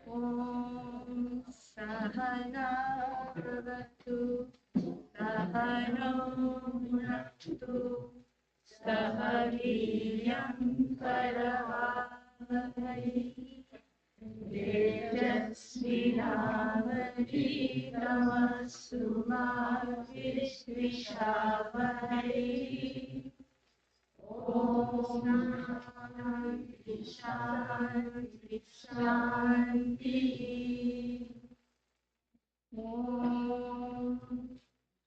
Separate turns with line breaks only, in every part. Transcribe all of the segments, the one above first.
Om Sahana Bhavatu Sahano Bhunaktu Sahaviryam Karavahai Tejasvinavadhitamasu ma Vishvishavahai. Om Shanti Shanti Shanti. Om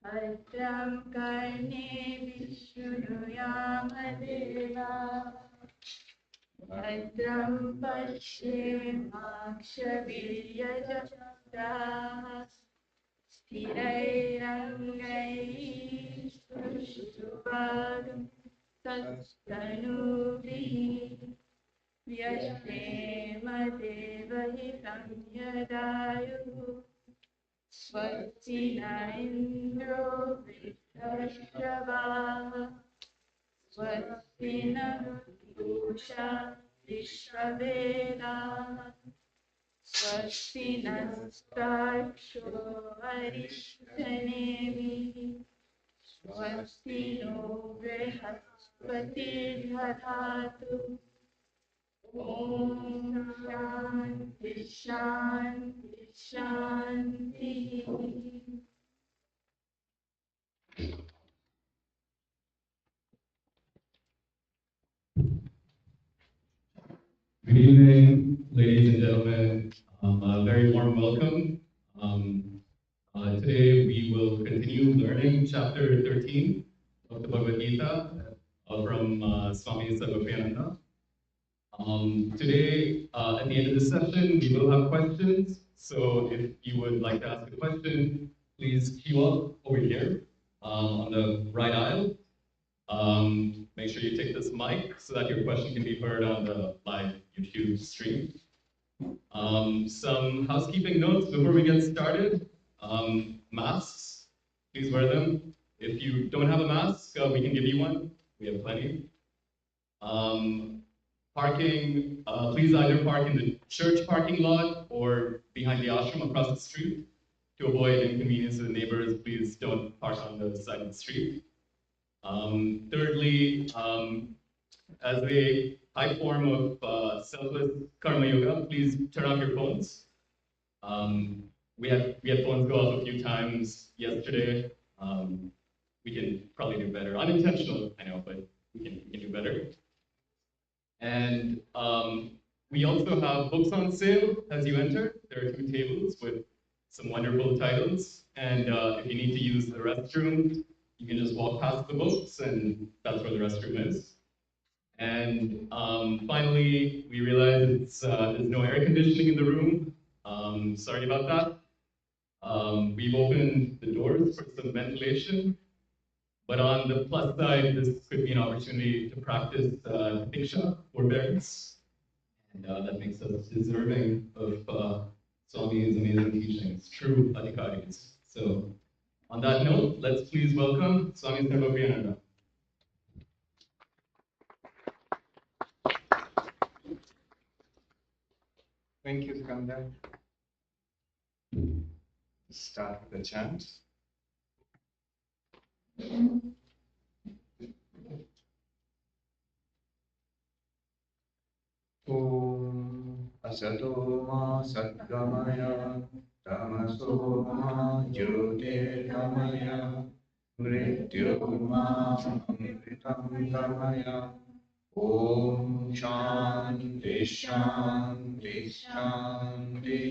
Bhadram Karne Vishunuyama Bhadram Pashyemakshaviryajatraः Sthirairangai Sushtubhagam Tastanubhiः Vyashnemadevahitang yadayuः Swasti na Indro Vritashavaः Swasti na Pusha Vishwavedaः Swasti nastaksho Arishthanevi Swasti no Brihaspatirdhatu. Om Shanti Shanti Shanti.
Good evening, ladies and gentlemen. A very warm welcome. Today we will continue learning chapter 13 of the Bhagavad Gita from Swami Sarvapriyananda. Today, at the end of the session, we will have questions. So if you would like to ask a question, please queue up over here on the right aisle. Make sure you take this mic so that your question can be heard on the live YouTube stream. Some housekeeping notes before we get started. Masks, please wear them. If you don't have a mask, we can give you one. We have plenty. Parking, please either park in the church parking lot or behind the ashram across the street. To avoid inconvenience to the neighbors, please don't park on the side of the street. Thirdly, as a high form of selfless karma yoga, please turn off your phones. We had phones go off a few times yesterday. We can probably do better. Unintentional, I know, but we can do better. And we also have books on sale as you enter. There are 2 tables with some wonderful titles. And if you need to use the restroom, you can just walk past the books, and that's where the restroom is. And finally, we realized there's no air conditioning in the room. Sorry about that. We've opened the doors for some ventilation. But on the plus side, this could be an opportunity to practice diksha, forbearance. And that makes us deserving of Swami's amazing teachings, true adhikaris. So, on that note, let's please welcome Swami Sarvapriyananda.
Thank you, Skanda. Start the chant. Om Asato Ma Satgamaya Tamaso Ma Jyotirgamaya Mrityu Ma Amritam Gamaya. Om Shanti Shanti Shanti.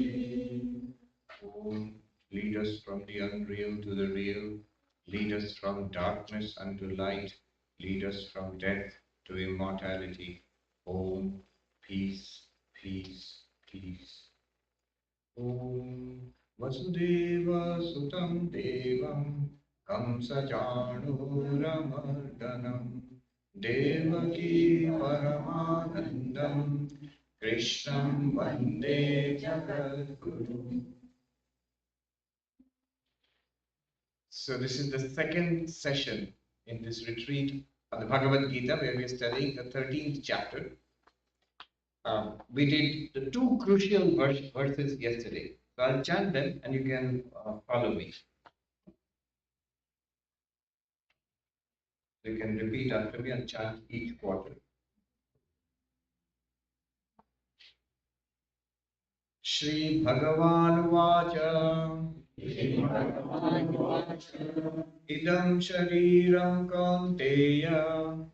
Om Lead us from the unreal to the real. Lead us from darkness unto light. Lead us from death to immortality. Om, peace, peace, peace. Om Vasudeva Sutam Devam Kamsajanuramardanam Devaki Paramanandam Krishnam Vande Jagadguru. So this is the second session in this retreat of the Bhagavad Gita, where we are studying the 13th chapter. We did the two crucial verses yesterday. So I'll chant them and you can follow me. So you can repeat after me and chant each quarter. Shri Bhagavan Vacha Idam Shariram Kanteya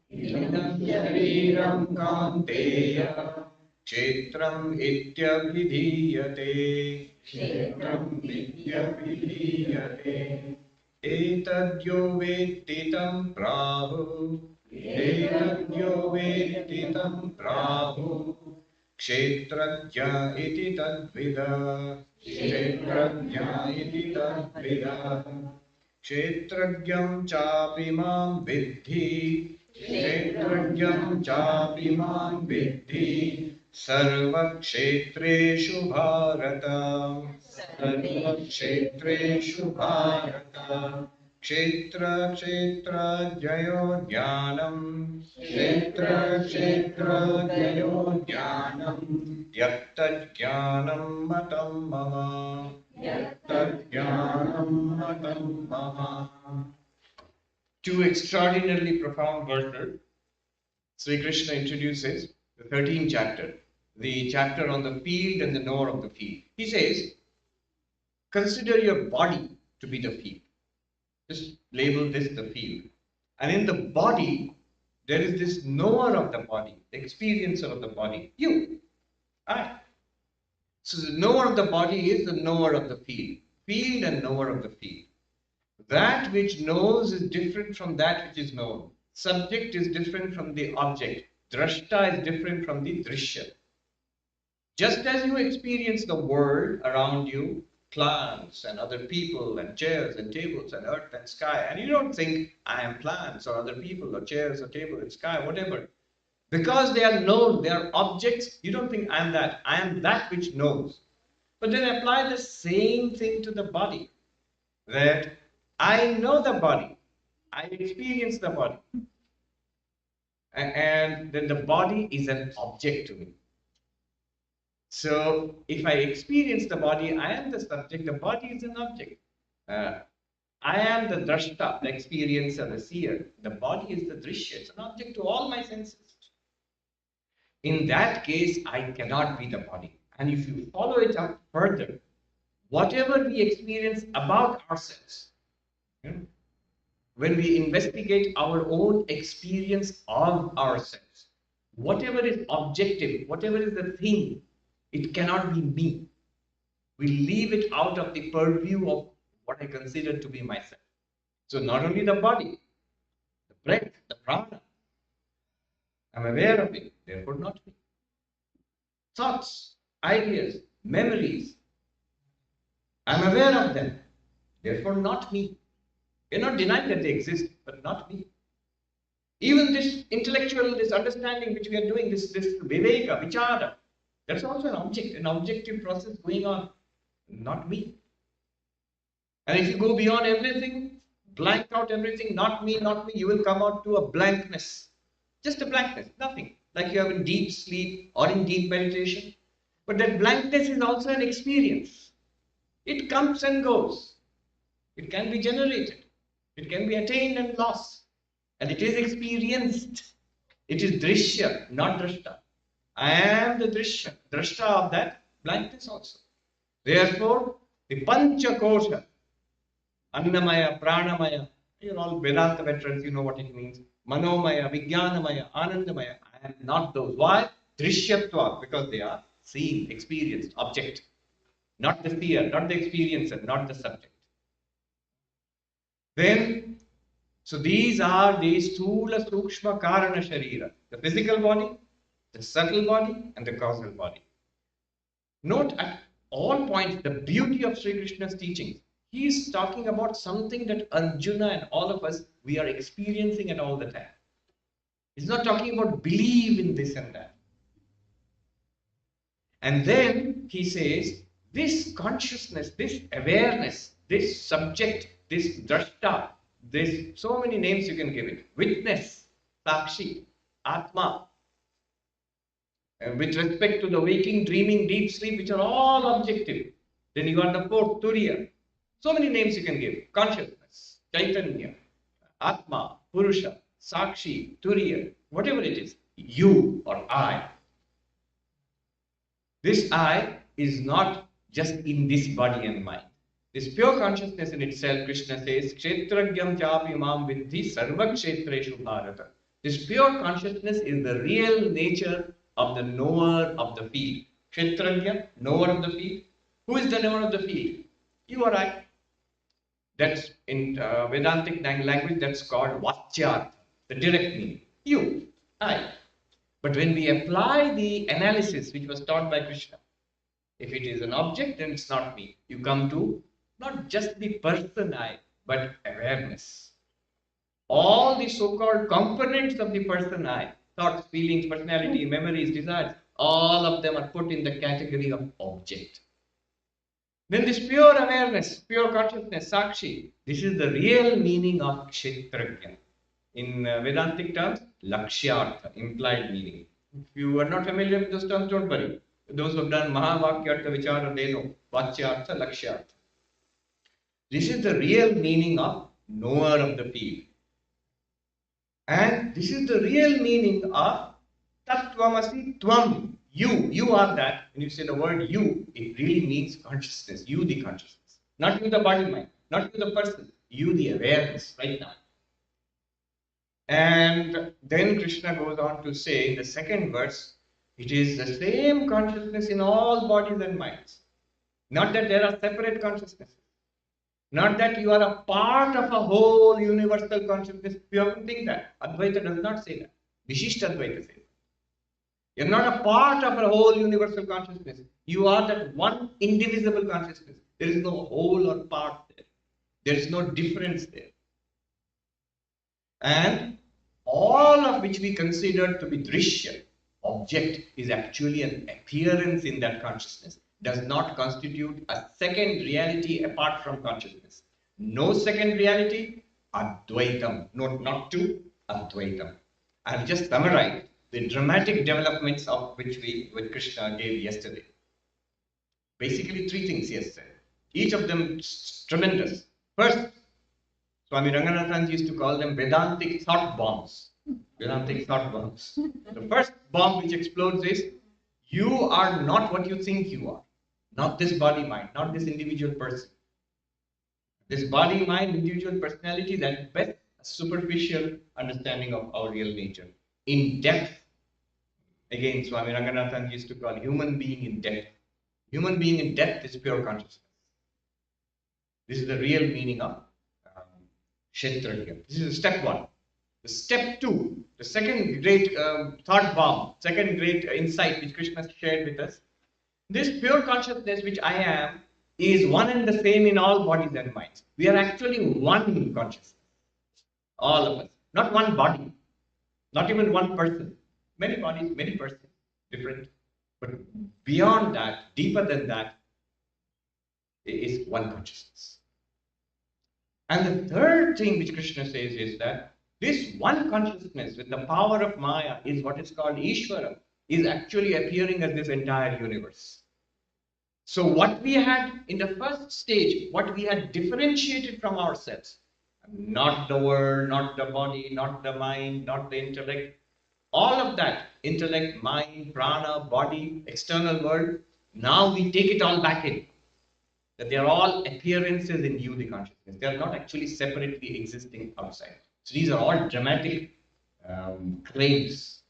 Kshetram Ityabhidhiyate Etadyo Vettitam Prabhu Kshetrajya iti tadvida Kshetragyam chapi mam vidhi Sarvakshetreshu Bharata Kshetra Jayo Jnanam Yaktat Jnanam Matam Mama. Two extraordinarily profound verses. Sri Krishna introduces the 13th chapter, the chapter on the field and the knower of the field. He says, consider your body to be the field. Just label this the field. And in the body, there is this knower of the body, the experiencer of the body, you, I. So the knower of the body is the knower of the field and knower of the field. That which knows is different from that which is known. Subject is different from the object. Drashta is different from the drishya. Just as you experience the world around you, plants and other people and chairs and tables and earth and sky, and you don't think I am plants or other people or chairs or table and sky, whatever. Because they are known, they are objects, you don't think I am that. I am that which knows. But then apply the same thing to the body. That I know the body. I experience the body. And then the body is an object to me. So if I experience the body, I am the subject, the body is an object. I am the drashta, the experiencer, the seer. The body is the drishya, it's an object to all my senses. In that case, I cannot be the body. And if you follow it up further, whatever we experience about ourselves, when we investigate our own experience of ourselves, whatever is objective, whatever is the thing, it cannot be me. We leave it out of the purview of what I consider to be myself. So not only the body, the breath, the prana, I'm aware of it, therefore not me. Thoughts, ideas, memories, I'm aware of them, therefore not me. We're not denying that they exist, but not me. Even this intellectual, this understanding which we are doing, this viveka, vichara, that's also an object, an objective process going on, not me. And if you go beyond everything, blank out everything, not me, you will come out to a blankness. Just a blankness, nothing. Like you have in deep sleep or in deep meditation. But that blankness is also an experience. It comes and goes. It can be generated. It can be attained and lost. And it is experienced. It is drishya, not drashta. I am the drishya, drashta of that blankness also. Therefore, the pancha kosha, annamaya, pranamaya, you're all Vedanta veterans, you know what it means. Manomaya, vijnanamaya, anandamaya. I am not those. Why? Drishyatva, because they are seen, experienced, object. not the seer, not the experiencer, not the subject. Then, so these are the Sthula Sukshma Karana Sharira, the physical body, the subtle body, and the causal body. Note at all points the beauty of Sri Krishna's teachings. He is talking about something that Arjuna and all of us, we are experiencing at all the time. He's not talking about believe in this and that. And then he says, this consciousness, this awareness, this subject, this drashta, this, so many names you can give it. Witness, sakshi, atma. And with respect to the waking, dreaming, deep sleep, which are all objective. Then you got the fourth, turiya. So many names you can give. Consciousness, chaitanya, atma, purusha, sakshi, turiya, whatever it is. You or I. This I is not just in this body and mind. This pure consciousness in itself, Krishna says, Kshetragyam chapi mam vidhi sarva kshetreshu bharata. This pure consciousness is the real nature of the knower of the field. Kshetragya, knower of the field. Who is the knower of the field? You or I. That's in Vedantic language, that's called vachyartha, the direct meaning. You, I. But when we apply the analysis which was taught by Krishna, if it is an object, then it's not me. You come to not just the person I, but awareness. All the so-called components of the person I, thoughts, feelings, personality, memories, desires, all of them are put in the category of object. Then this pure awareness, pure consciousness, sakshi, this is the real meaning of kshetragya. In Vedantic terms, lakshyartha, implied meaning. If you are not familiar with those terms, don't worry. Those who have done Mahavakyartha Vichara, they know. Vachyartha, lakshyartha. This is the real meaning of knower of the field. And this is the real meaning of Tattvamasi Tvam. You are that. When you say the word you, it really means consciousness. You, the consciousness. Not you, the body mind. Not you, the person. You, the awareness, right now. And then Krishna goes on to say in the second verse, it is the same consciousness in all bodies and minds. Not that there are separate consciousnesses. Not that you are a part of a whole universal consciousness. You often think that. Advaita does not say that. Vishishta Advaita says that. You're not a part of a whole universal consciousness. You are that one indivisible consciousness. There is no whole or part there. There is no difference there. And all of which we consider to be drishya, object, is actually an appearance in that consciousness. Does not constitute a second reality apart from consciousness. No second reality, Advaitam. No, not two, Advaitam. I have just summarized the dramatic developments of which Krishna gave yesterday. Basically, three things he has said. Each of them tremendous. First, Swami Ranganathan used to call them Vedantic thought bombs. Vedantic thought bombs. The first bomb which explodes is, you are not what you think you are. Not this body mind, not this individual person. This body mind, individual personality, that best a superficial understanding of our real nature. In depth, again, Swami Ranganathan used to call human being in depth. Human being in depth is pure consciousness. This is the real meaning of Kshetragya. This is step one. The step two, the second great thought bomb, second great insight which Krishna shared with us. This pure consciousness which I am is one and the same in all bodies and minds. We are actually one consciousness. All of us. Not one body. Not even one person. Many bodies, many persons, different. But beyond that, deeper than that, is one consciousness. And the third thing which Krishna says is that this one consciousness with the power of Maya is what is called Ishvara, is actually appearing as this entire universe. So what we had in the first stage, what we had differentiated from ourselves, not the world, not the body, not the mind, not the intellect, all of that, intellect, mind, prana, body, external world, now we take it all back in. That they are all appearances in you, the consciousness. They are not actually separately existing outside. So these are all dramatic claims.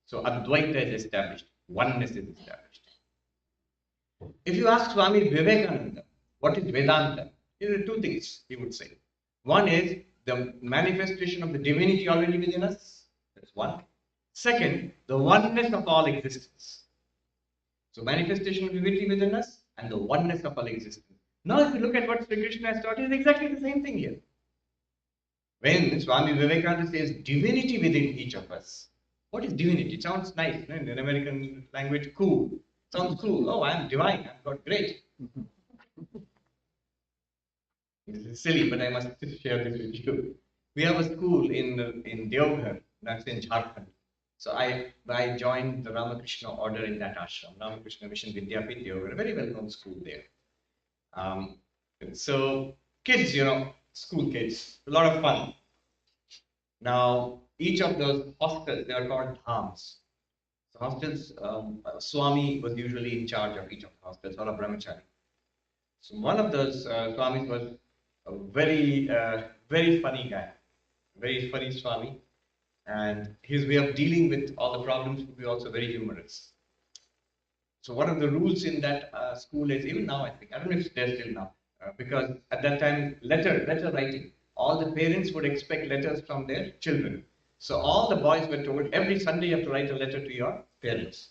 So Advaita is established. Oneness is established. If you ask Swami Vivekananda, what is Vedanta? There are two things he would say. One is the manifestation of the divinity already within us. That's one. Second, the oneness of all existence. So manifestation of divinity within us and the oneness of all existence. Now if you look at what Sri Krishna has taught, it is exactly the same thing here. When Swami Vivekananda says divinity within each of us, what is divinity? It sounds nice, in American language, cool. Sounds cool. Oh, I'm divine. I'm God. Great. It's silly, but I must share this with you. We have a school in Deoghar, that's in Jharkhand. So I joined the Ramakrishna order in that ashram, Ramakrishna Mission Vidyapit Deoghar, a very well-known school there. So kids, school kids, a lot of fun. Now, each of those hostels, they are called dhams. So hostels, Swami was usually in charge of each of the hostels, or a brahmachari. So one of those Swamis was a very, very funny guy, very funny Swami. And his way of dealing with all the problems would be also very humorous. So one of the rules in that school is, even now I think, I don't know if it's there still now, because at that time, letter writing, all the parents would expect letters from their children. So all the boys were told, every Sunday you have to write a letter to your parents.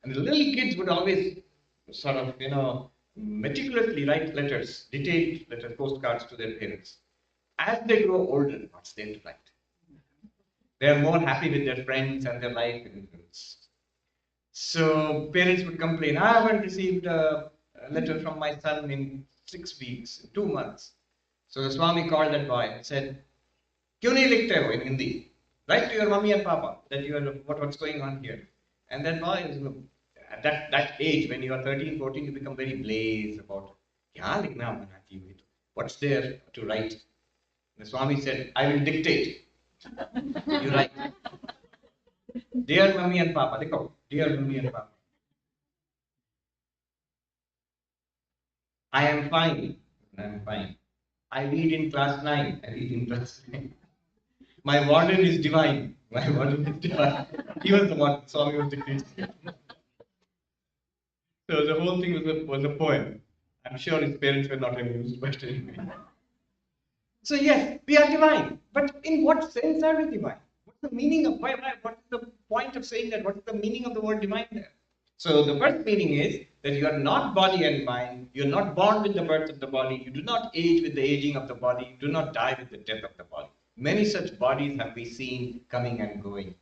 And the little kids would always sort of, meticulously write letters, detailed letters, postcards to their parents. As they grow older, what's there to write? They are more happy with their friends and their life influence. So parents would complain, I haven't received a letter from my son in 6 weeks, 2 months. So the Swami called that boy and said, "Kyun nahi likhte ho in Hindi? Write to your mommy and papa that you are what's going on here." And that boy, at that age, when you are 13, 14, you become very blaze about, what's there to write? The Swami said, "I will dictate. You write. Dear mommy and papa, dear mommy and papa, I am fine. I read in class 9. My warden is divine. He was the one, Swami was dictating. So the whole thing was a poem. I'm sure his parents were not amused, but anyway. So yes, we are divine. But in what sense are we divine? What's the meaning of why? What's the point of saying that? What's the meaning of the word divine there? So the first meaning is that you are not body and mind. You are not born with the birth of the body. You do not age with the aging of the body. You do not die with the death of the body. Many such bodies have been seen coming and going.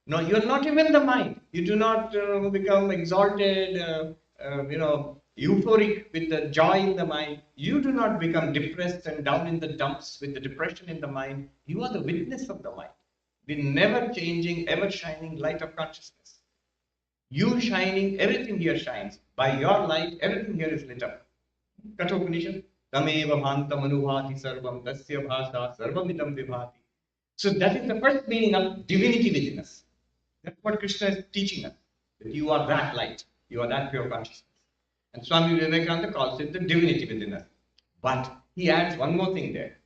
No, you are not even the mind. You do not become exalted, euphoric with the joy in the mind. You do not become depressed and down in the dumps with the depression in the mind. You are the witness of the mind, the never changing, ever shining light of consciousness. You shining, everything here shines. By your light, everything here is lit up. Kathopanishad, tameva bhantam anubhati sarvam tasya bhasa sarvamidam vibhati. So that is the first meaning of divinity within us. That's what Krishna is teaching us. That you are that light. You are that pure consciousness. And Swami Vivekananda calls it the divinity within us. But he adds one more thing there.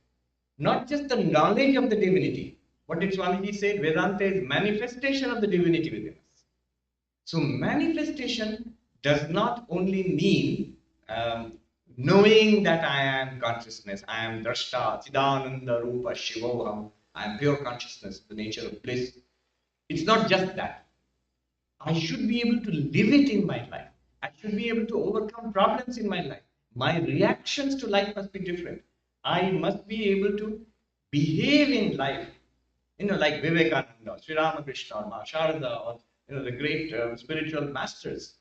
Not just the knowledge of the divinity. What did Swamiji say? Vedanta is manifestation of the divinity within us. So manifestation does not only mean knowing that I am consciousness, I am drashta, chidananda rupa shivoham, I am pure consciousness, the nature of bliss. It's not just that. I should be able to live it in my life. I should be able to overcome problems in my life. My reactions to life must be different. I must be able to behave in life, like Vivekananda, Sri Ramakrishna, or Ma Sharada, or the great spiritual masters,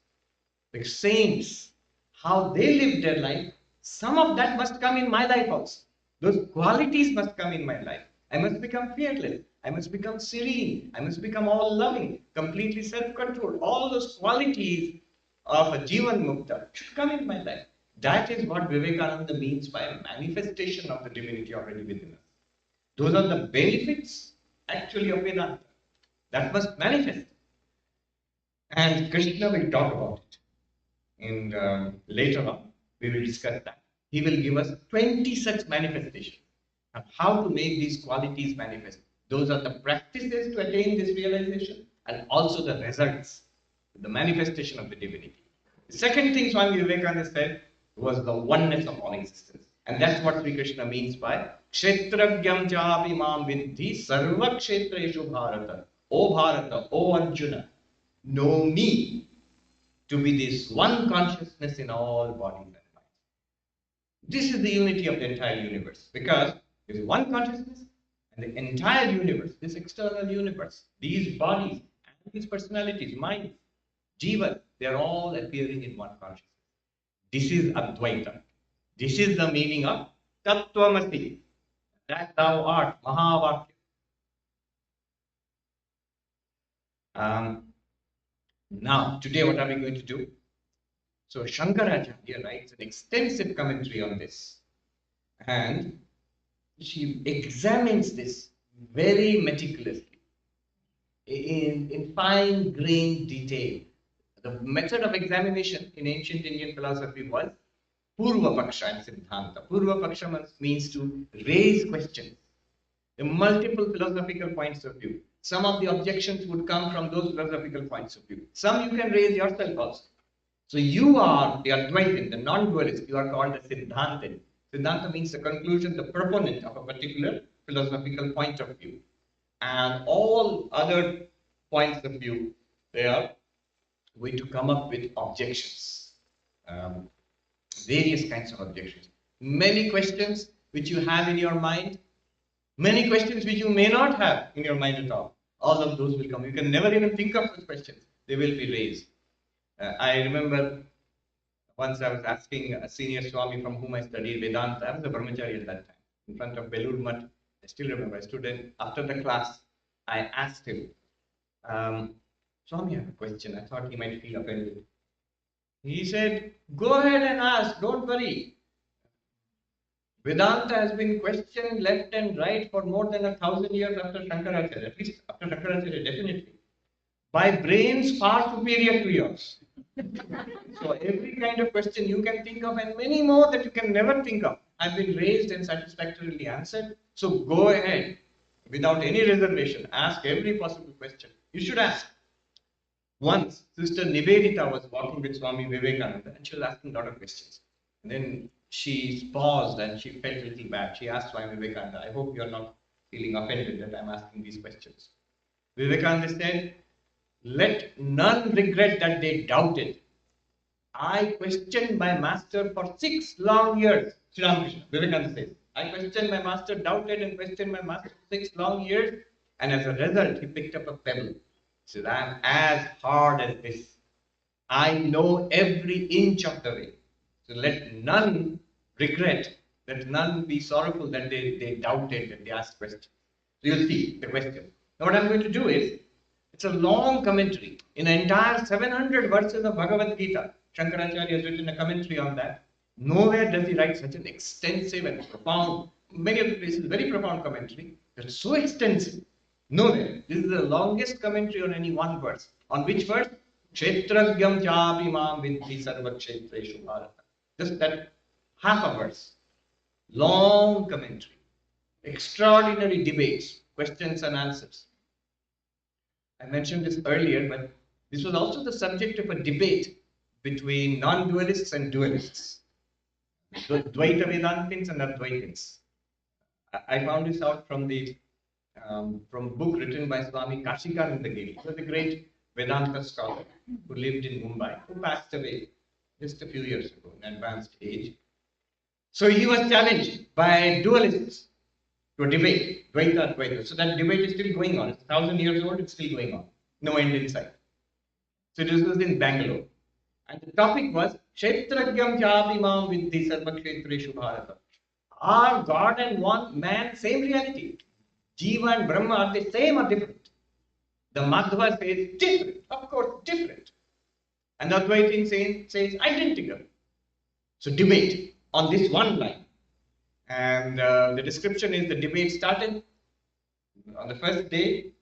the saints, how they lived their life. Some of that must come in my life also. Those qualities must come in my life. I must become fearless. I must become serene. I must become all loving, completely self-controlled. All those qualities of a Jivan Mukta should come in my life. That is what Vivekananda means by a manifestation of the divinity already within us. Those are the benefits actually of Vedanta. That must manifest. And Krishna will talk about it. And later on, we will discuss that. He will give us 20 such manifestations of how to make these qualities manifest. Those are the practices to attain this realization and also the results, the manifestation of the divinity. The second thing Swami Vivekananda said was the oneness of all existence. And that's what Sri Krishna means by Kshetragyam Chapi Mam Vidhi Sarva Kshetreshu Bharata. O Bharata, O Arjuna, know me to be this one consciousness in all bodies and minds. This is the unity of the entire universe, because there is one consciousness and the entire universe, this external universe, these bodies and these personalities, mind, jiva, they are all appearing in one consciousness. This is Advaita. This is the meaning of Tattvamasi, that thou art, Mahavakya. Now, today what are we going to do? So Shankaracharya writes an extensive commentary on this, and she examines this very meticulously, in fine-grained detail. The method of examination in ancient Indian philosophy was Purva Paksha and Siddhanta. Purva Paksha means to raise questions, the multiple philosophical points of view. Some of the objections would come from those philosophical points of view. Some you can raise yourself also. So you are the Advaitin, the non-dualist. You are called a Siddhantin. Siddhanta means the conclusion, the proponent of a particular philosophical point of view. And all other points of view, they are going to come up with objections. Various kinds of objections. Many questions which you have in your mind, many questions which you may not have in your mind at all. All of those will come. You can never even think of such questions. They will be raised. I remember once I was asking a senior Swami from whom I studied Vedanta. I was a brahmachari at that time, in front of Belur Mutt. I still remember. I stood in after the class. I asked him, Swami, I have a question. I thought he might feel offended. He said, go ahead and ask, don't worry. Vedanta has been questioned left and right for more than 1,000 years after Shankaracharya, at least after Shankaracharya, definitely, by brains far superior to yours. So every kind of question you can think of and many more that you can never think of have been raised and satisfactorily answered. So go ahead, without any reservation, ask every possible question. You should ask. Once, Sister Nivedita was walking with Swami Vivekananda and she was asking a lot of questions. And then she paused and she felt a little bad. She asked Swami Vivekananda, I hope you are not feeling offended that I am asking these questions. Vivekananda said, let none regret that they doubted. I questioned my master for 6 long years. Sri Ramakrishna, Vivekananda says, I questioned my master, doubted and questioned my master for 6 long years. And as a result, he picked up a pebble. He said, I am as hard as this. I know every inch of the way. So let none regret, let none be sorrowful that they doubted, that they asked questions. So you'll see the question. Now what I'm going to do is, it's a long commentary. In the entire 700 verses of Bhagavad Gita, Shankaracharya has written a commentary on that. Nowhere does he write such an extensive and profound, many of the places, very profound commentary. It's so extensive. Nowhere. This is the longest commentary on any one verse. On which verse? Kshetragyam chapi mam vidhi sarva kshetreshu bharata. Just that half a verse. Long commentary. Extraordinary debates, questions and answers. I mentioned this earlier, but this was also the subject of a debate between non-dualists and dualists. Dvaita Vedantins and Advaitins. I found this out from a book written by Swami Kashikananda Giri. He was a great Vedanta scholar who lived in Mumbai, who passed away just a few years ago in advanced age. So he was challenged by dualists to a debate, Dvaita, Advaita. So that debate is still going on. It's 1,000 years old, it's still going on. No end in sight. So this was in Bangalore. And the topic was, Kshetragyam chapi mam vidhi sarva kshetreshu bharata. Are God and one man same reality? Jiva and Brahma, are they same or different? The Madhva says different. Of course, different. And the Advaitin says identical. So debate on this one line. And the description is the debate started on the first day.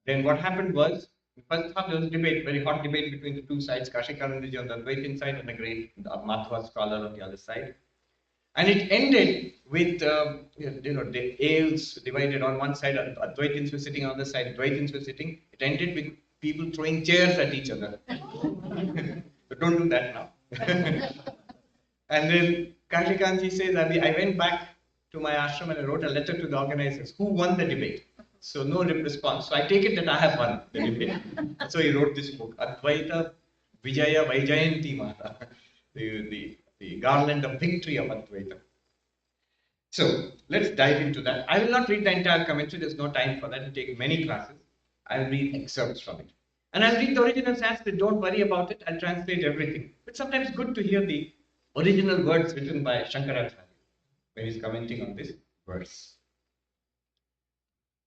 Then what happened was, the first half there was a debate, very hot debate between the two sides, Kashikanandaji on the Advaitin side and the great Madhva scholar on the other side. And it ended with, the aisles divided on one side, Advaitins were sitting on the other side, Dvaitins were sitting. It ended with people throwing chairs at each other. The don't do that now. And then Kashikanji says, I went back to my ashram and I wrote a letter to the organizers who won the debate. So no response. So I take it that I have won the debate. So he wrote this book, Advaita Vijaya Vaijayanti Mata, the garland of victory of Advaita. So let's dive into that. I will not read the entire commentary. There's no time for that. It will take many classes. I'll read excerpts from it. And I'll read the original Sanskrit. Don't worry about it. I'll translate everything. But sometimes it's good to hear the original words written by Shankaracharya when he's commenting on this verse.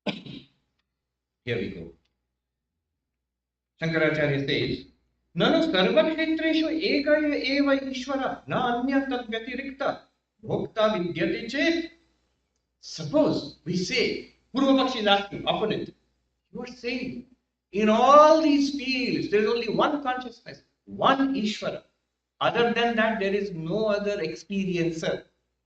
Here we go. Shankaracharya says, Nanu sarvakshetreshu ekaya eva ishvara na anya tad vyatirikta bhokta vidyate chet. Suppose we say, Purvapakshi is asking, opponent, you are saying, in all these fields, there is only one consciousness, one Ishvara. Other than that, there is no other experiencer.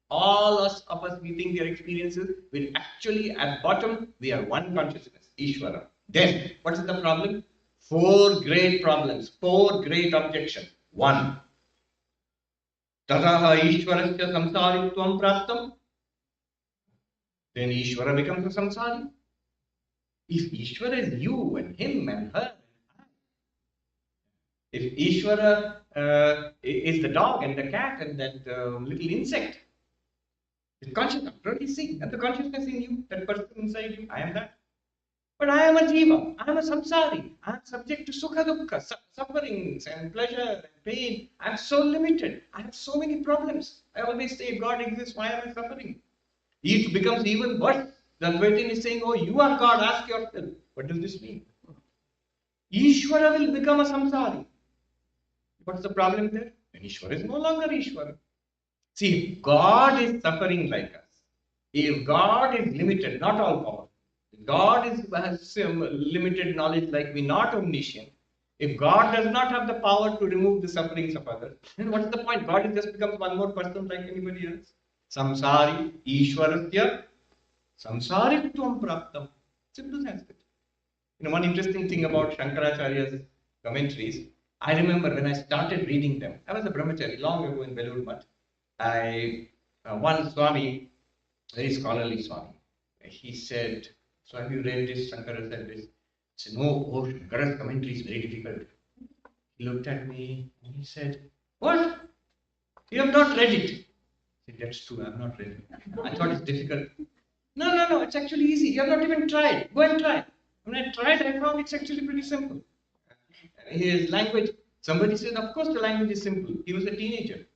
All of us, we think we are experiences, when actually at bottom, we are one consciousness, Ishvara. Then, what is the problem? 4 great problems, 4 great objections. 1. Tataha Ishvarasya samsaritvam praptam. Then Ishvara becomes a samsari. If Ishvara is you and him and her and I, if Ishvara is the dog and the cat and that little insect, the consciousness, don't you see? And the consciousness in you, that person inside you, I am that. But I am a jiva, I am a samsari, I am subject to sukha dukkha, sufferings and pleasure and pain. I am so limited, I have so many problems. I always say, if God exists, why am I suffering? It becomes even worse. The Advaitin is saying, oh, you are God, ask yourself. What does this mean? Ishvara will become a samsari. What's the problem there? Then Ishvara is no longer Ishvara. See, if God is suffering like us, if God is limited, not all powerful, if God has some limited knowledge like we, not omniscient, if God does not have the power to remove the sufferings of others, then what's the point? God just becomes one more person like anybody else. Samsari, Ishvarasya, samsaritvam praptam. Simple Sanskrit. One interesting thing about Shankaracharya's commentaries, I remember when I started reading them, I was a brahmachari long ago in Belur Math. One Swami, very scholarly Swami, he said, so have you read this? Shankara said this. I said, no, oh, Shankara's commentary is very difficult. He looked at me and he said, what? You have not read it. I said, that's true, I have not read it. I thought it's difficult. No, it's actually easy. You have not even tried. Go and try. When I tried, I found it's actually pretty simple. His language, somebody said, of course the language is simple. He was a teenager.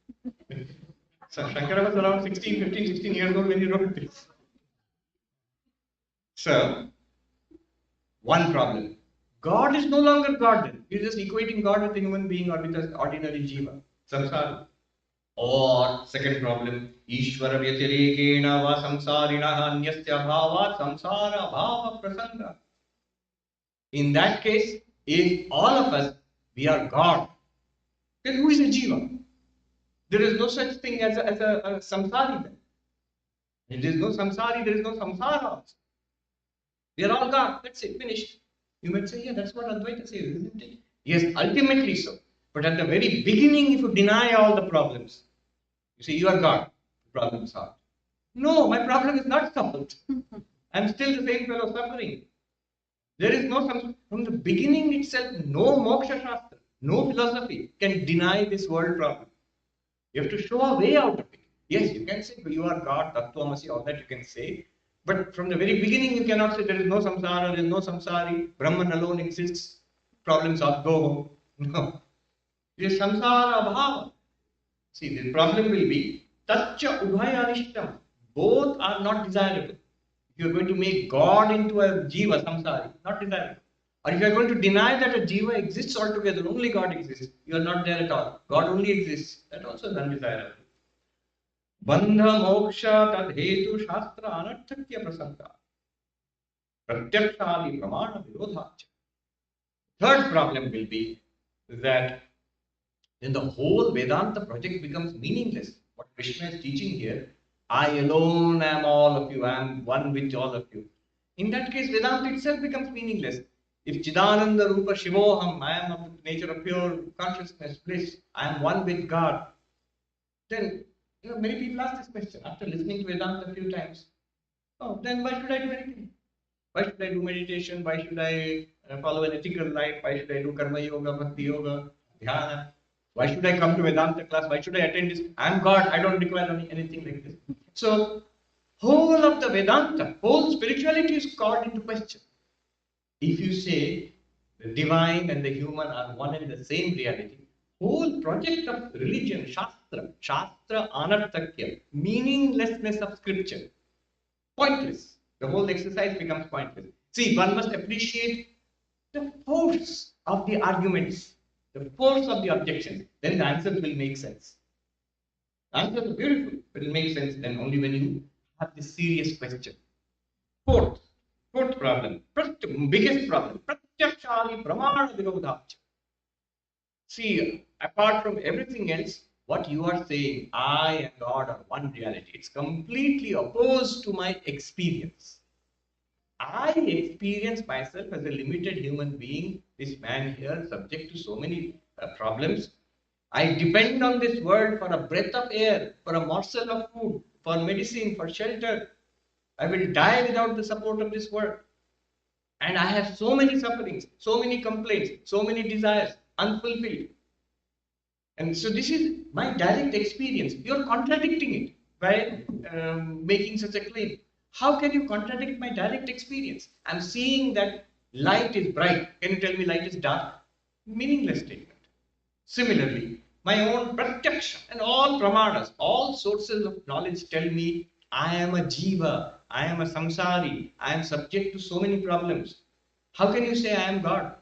So Shankara was around 16 years old when he wrote this. So, one problem. God is no longer God then. You're just equating God with a human being or with an ordinary jiva. Samsara. Or, second problem, Ishvara vyatirekena va samsarinaha anyasya bhava samsara bhava prasanga. In that case, if all of us, we are God, then who is a jiva? There is no such thing as a samsari then. If there is no samsari, there is no samsara also. We are all God, that's it, finished. You might say, yeah, that's what Advaita says, isn't it? Yes, ultimately so. But at the very beginning, if you deny all the problems, you say, you are God, the problem is solved. No, my problem is not solved. I'm still the same fellow suffering. There is no, from the beginning itself, no moksha shastra, no philosophy can deny this world problem. You have to show a way out of it. Yes, you can say, you are God, Tattvamasi, all that you can say. But from the very beginning, you cannot say there is no samsara, there is no samsari, Brahman alone exists, problems are go home. No. It is samsara bhava. See, the problem will be tatcha ubhaya anishtam. Both are not desirable. If you are going to make God into a jiva, samsari, not desirable. Or if you are going to deny that a jiva exists altogether, only God exists, you are not there at all. God only exists. That also is undesirable. Bandha moksha tad hetu shastra anarthakya prasanga. Pratyakshali pramana virodhacha. Third problem will be that then the whole Vedanta project becomes meaningless. What Krishna is teaching here, I alone am all of you, I am one with all of you. In that case, Vedanta itself becomes meaningless. If Chidananda Rupa Shivoham, I am of the nature of pure consciousness, bliss, I am one with God, then many people ask this question after listening to Vedanta a few times. Oh, then why should I do anything? Why should I do meditation? Why should I follow an ethical life? Why should I do karma yoga, bhakti yoga, dhyana? Why should I come to Vedanta class? Why should I attend this? I am God. I don't require anything like this. So, whole of the Vedanta, whole spirituality is called into question. If you say the divine and the human are one and the same reality, whole project of religion, Shastra anarthakya, meaninglessness of scripture, pointless. The whole exercise becomes pointless. See, one must appreciate the force of the arguments, the force of the objections. Then the answers will make sense. Answers are beautiful, but it will make sense then only when you have this serious question. Fourth problem, biggest problem, pratyakshali pramana virodhacha. See, apart from everything else, what you are saying, I and God are one reality. It's completely opposed to my experience. I experience myself as a limited human being, this man here, subject to so many problems. I depend on this world for a breath of air, for a morsel of food, for medicine, for shelter. I will die without the support of this world. And I have so many sufferings, so many complaints, so many desires, unfulfilled. And so this is my direct experience. You're contradicting it by making such a claim. How can you contradict my direct experience? I'm seeing that light is bright. Can you tell me light is dark? Meaningless statement. Similarly, my own pratyaksha and all pramanas, all sources of knowledge tell me I am a jiva, I am a samsari, I am subject to so many problems. How can you say I am God?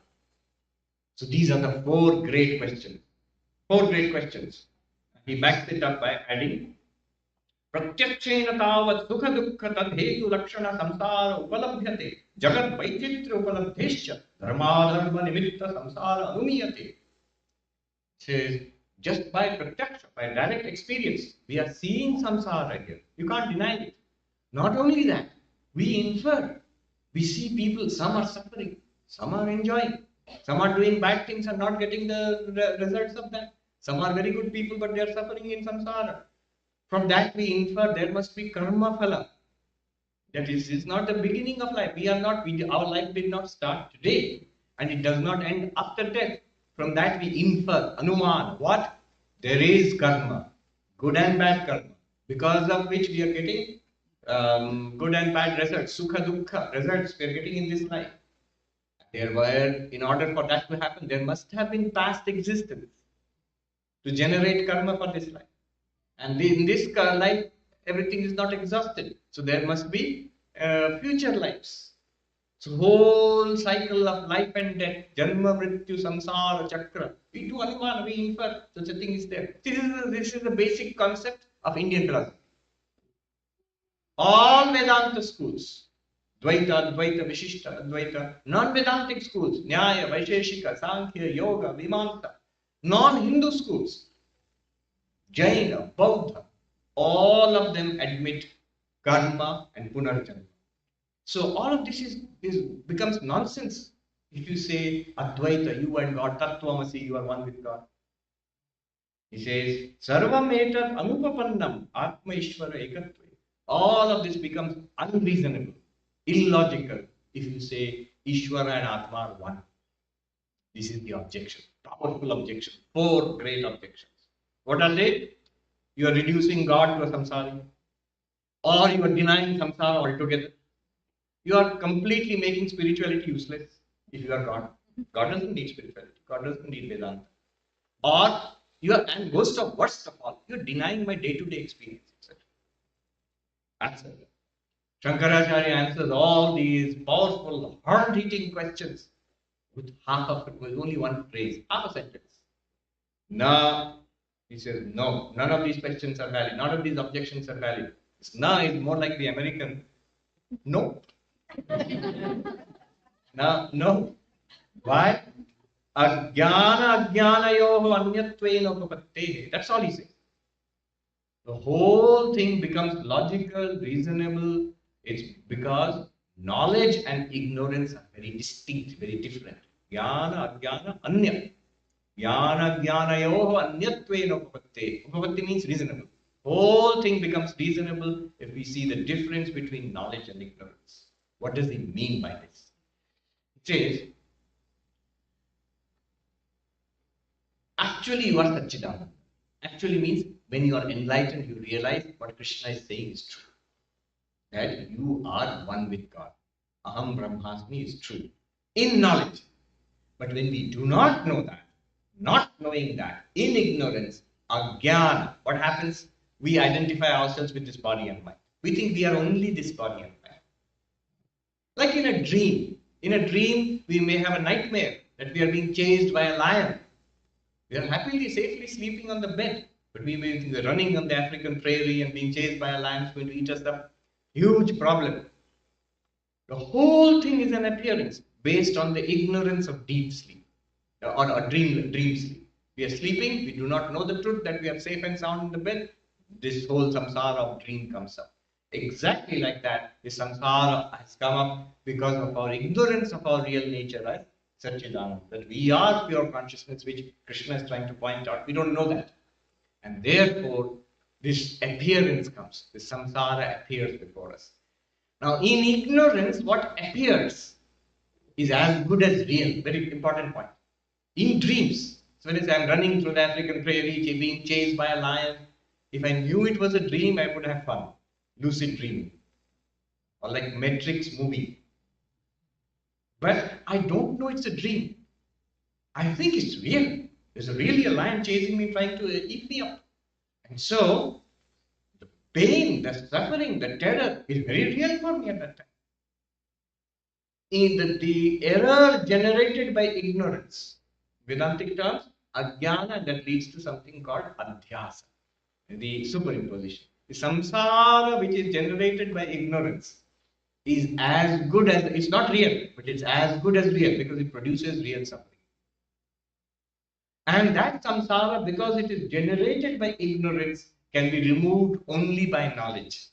So these are the four great questions. Four great questions. He backs it up by adding Pratyakshena tavat sukha dukkha tad hetu lakshana samsara upalabhyate jagat vaititra upalabdhescha dharmadharma nimitta samsara anumiyate. Says just by pratyaksha, by direct experience, we are seeing samsara here. You can't deny it. Not only that, we infer. We see people, some are suffering, some are enjoying, some are doing bad things and not getting the results of that. Some are very good people, but they are suffering in samsara. From that we infer there must be karma phala. That is, it's not the beginning of life. Our life did not start today and it does not end after death. From that we infer, anuman, what? There is karma, good and bad karma, because of which we are getting good and bad results, sukha dukkha results we are getting in this life. There were, in order for that to happen, there must have been past existence to generate karma for this life. And in this life, everything is not exhausted. So there must be future lives. So whole cycle of life and death, janma, mrityu, samsara, chakra. We do anumana, we infer such a thing is there. This is the basic concept of Indian philosophy. All Vedanta schools, Dvaita, Advaita, Vishishta, Advaita, non-Vedantic schools, Nyaya, Vaisheshika, Sankhya, Yoga, Vimanta, non-Hindu schools, Jaina, Bauddha, all of them admit karma and punarjanma. So all of this becomes nonsense if you say Advaita, you and God, Tattvamasi, you are one with God. He says, Sarvam etat anupapannam atma ishvara ekatve. All of this becomes unreasonable, illogical if you say Ishvara and Atma are one. This is the objection, powerful objection, four great objections. What are they? You are reducing God to a samsari, or you are denying samsara altogether. You are completely making spirituality useless if you are God. God doesn't need spirituality. God doesn't need Vedanta. Or you are, and worst of all, you are denying my day-to-day experience, etc. Answer. Shankaracharya answers all these powerful, hard-hitting questions with only one phrase, half a sentence. Na, he says, no, none of these questions are valid. None of these objections are valid. This na is more like the American no. No. Why? Ajnana ajnanayoho anyatvena upapattehe. That's all he says. The whole thing becomes logical, reasonable. It's because Knowledge and ignorance are very distinct, very different. Jnana, ajnana, anya. Jnana, jnanayoho anyatvena upapatte. Upapatte means reasonable. Whole thing becomes reasonable if we see the difference between knowledge and ignorance. What does he mean by this? It says, actually you are Satchidananda. Actually means when you are enlightened, you realize what Krishna is saying is true. That you are one with God. Aham Brahmasmi is true. In knowledge. But when we do not know that, not knowing that, in ignorance, ajnana, what happens? We identify ourselves with this body and mind. We think we are only this body and mind. Like in a dream. In a dream, we may have a nightmare that we are being chased by a lion. We are happily, safely sleeping on the bed, but we may be running on the African prairie and being chased by a lion who's going to eat us up. Huge problem. The whole thing is an appearance based on the ignorance of deep sleep or dream sleep. We are sleeping, we do not know the truth that we are safe and sound in the bed. This whole samsara of dream comes up. Exactly like that, the samsara has come up because of our ignorance of our real nature as Satchidananda. That we are pure consciousness, which Krishna is trying to point out. We don't know that. And therefore, this appearance comes. This samsara appears before us. Now, in ignorance, what appears is as good as real. Very important point. In dreams, so when I'm running through the African prairie, being chased by a lion, if I knew it was a dream, I would have fun. Lucid dreaming. Or like Matrix movie. But I don't know it's a dream. I think it's real. There's really a lion chasing me, trying to eat me up. And so, the pain, the suffering, the terror is very real for me at that time. In the error generated by ignorance, Vedantic terms, ajnana, that leads to something called adhyasa, the superimposition. The samsara, which is generated by ignorance, is as good as, it's not real, but it's as good as real because it produces real suffering. And that samsara, because it is generated by ignorance, can be removed only by knowledge.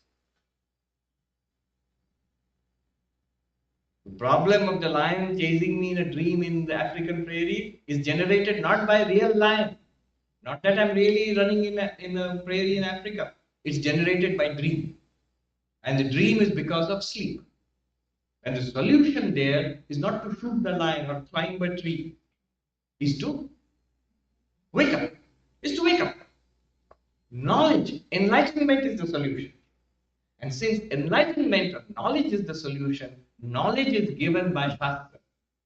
The problem of the lion chasing me in a dream in the African prairie is generated not by real lion. Not that I'm really running in a prairie in Africa. It's generated by dream. And the dream is because of sleep. And the solution there is not to shoot the lion or climb a tree. Is to wake up. Is to wake up. Knowledge, enlightenment is the solution. And since enlightenment or knowledge is the solution, knowledge is given by Shastra,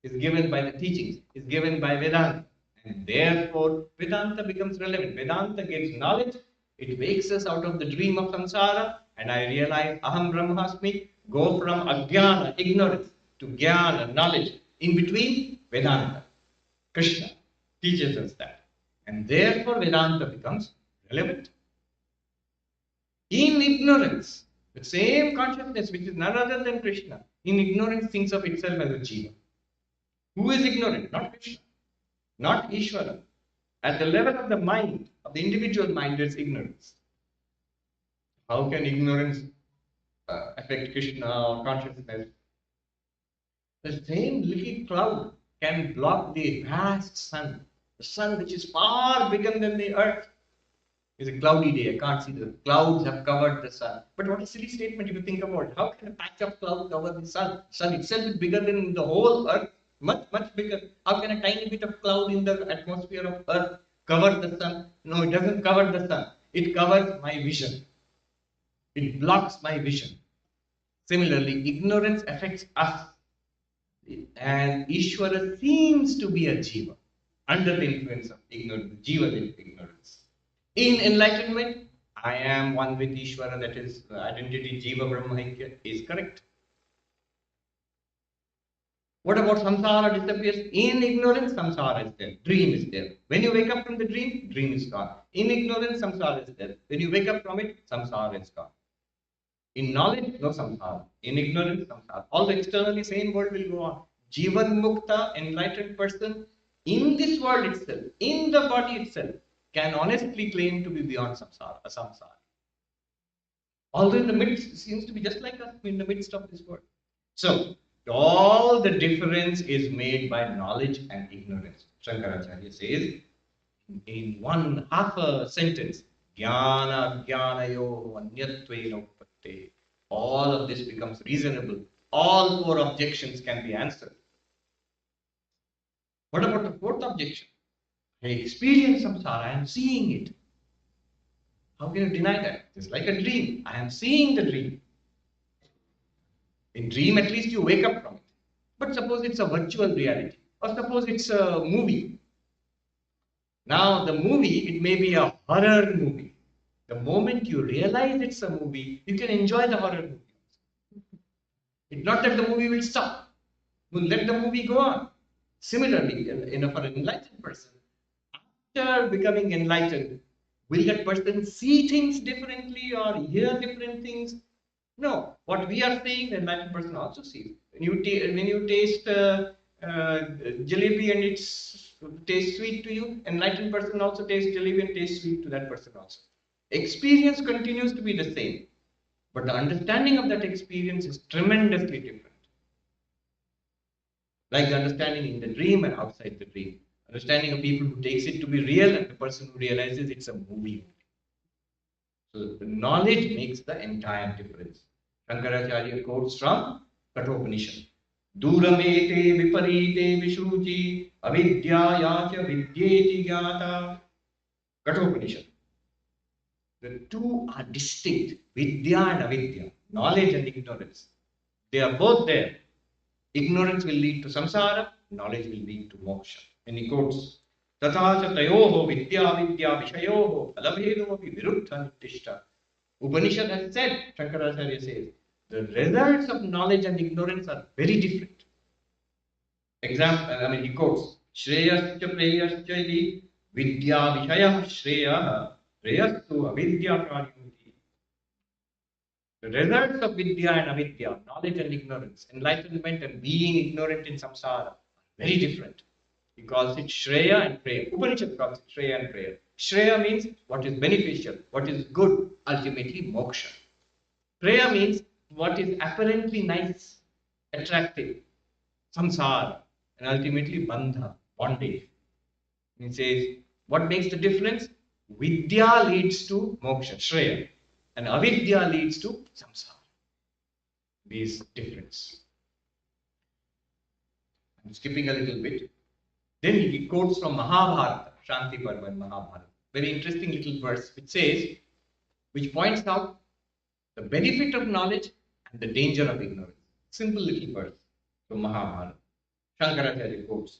is given by the teachings, is given by Vedanta. And therefore, Vedanta becomes relevant. Vedanta gives knowledge, it wakes us out of the dream of samsara, and I realize Aham Brahmasmi, go from ajnana, ignorance, to jnana, knowledge. In between, Vedanta. Krishna teaches us that. And therefore, Vedanta becomes relevant. In ignorance, the same consciousness, which is none other than Krishna, in ignorance thinks of itself as a jiva. Who is ignorant? Not Krishna, not Ishvara. At the level of the mind, of the individual mind, there's ignorance. How can ignorance affect Krishna or consciousness? The same little cloud can block the vast sun. The sun, which is far bigger than the earth. It's a cloudy day. I can't see the clouds have covered the sun. But what a silly statement if you think about it. How can a patch of cloud cover the sun? The sun itself is bigger than the whole earth. Much, much bigger. How can a tiny bit of cloud in the atmosphere of earth cover the sun? No, it doesn't cover the sun. It covers my vision. It blocks my vision. Similarly, ignorance affects us. And Ishvara seems to be a jiva under the influence of ignorance, jiva ignorance. In enlightenment, I am one with Ishvara, that is identity, Jiva Brahmaikya, is correct. What about samsara disappears? In ignorance, samsara is there. Dream is there. When you wake up from the dream, dream is gone. In ignorance, samsara is there. When you wake up from it, samsara is gone. In knowledge, no samsara. In ignorance, samsara. All the externally same world will go on. Jivan Mukta, enlightened person, in this world itself, in the body itself, can honestly claim to be beyond samsara. Although in the midst, seems to be just like us in the midst of this world. So, all the difference is made by knowledge and ignorance. Shankaracharya says in one half a sentence, Jnana Jnanayo Anyattvena Upatte. All of this becomes reasonable. All four objections can be answered. What about the fourth objection? I experience samsara, I am seeing it. How can you deny that? It's like a dream. I am seeing the dream. In dream, at least you wake up from it. But suppose it's a virtual reality, or suppose it's a movie. Now, the movie, it may be a horror movie. The moment you realize it's a movie, you can enjoy the horror movie. It's not that the movie will stop. We'll let the movie go on. Similarly, for an enlightened person, after becoming enlightened, will that person see things differently or hear different things? No. What we are saying, the enlightened person also sees. When you taste jalebi and it tastes sweet to you, enlightened person also tastes jalebi and tastes sweet to that person also. Experience continues to be the same, but the understanding of that experience is tremendously different. Like the understanding in the dream and outside the dream. Understanding of people who takes it to be real and the person who realizes it's a movie. So the knowledge makes the entire difference. Shankaracharya quotes from Kathopanishad. Duramete viparite vishuchi avidyayacha vidyeti jnata. Kathopanishad. The two are distinct. Vidya and avidya. Knowledge and ignorance. They are both there. Ignorance will lead to samsara, knowledge will lead to moksha. And he quotes, Tathacha tayoho vidya vidya vishayoho alabhedomapi viruddha nittishta. Upanishad has said, Shankaracharya says, the results of knowledge and ignorance are very different. He quotes, Shreyascha preyascha iti vidya vishayah shreya preyastu avidya pradyuti. The results of vidya and avidya, knowledge and ignorance, enlightenment and being ignorant in samsara, are very different. He calls it Shreya and Preya. Upanishad calls it Shreya and Preya. Shreya means what is beneficial, what is good, ultimately moksha. Preya means what is apparently nice, attractive, samsara, and ultimately bandha, bondage. He says, what makes the difference? Vidya leads to moksha, Shreya, and avidya leads to samsara. These difference. I'm skipping a little bit. Then he quotes from Mahabharata, Shanti Parva in Mahabharata. Very interesting little verse which says, which points out the benefit of knowledge and the danger of ignorance. Simple little verse from Mahabharata. Shankaracharya quotes,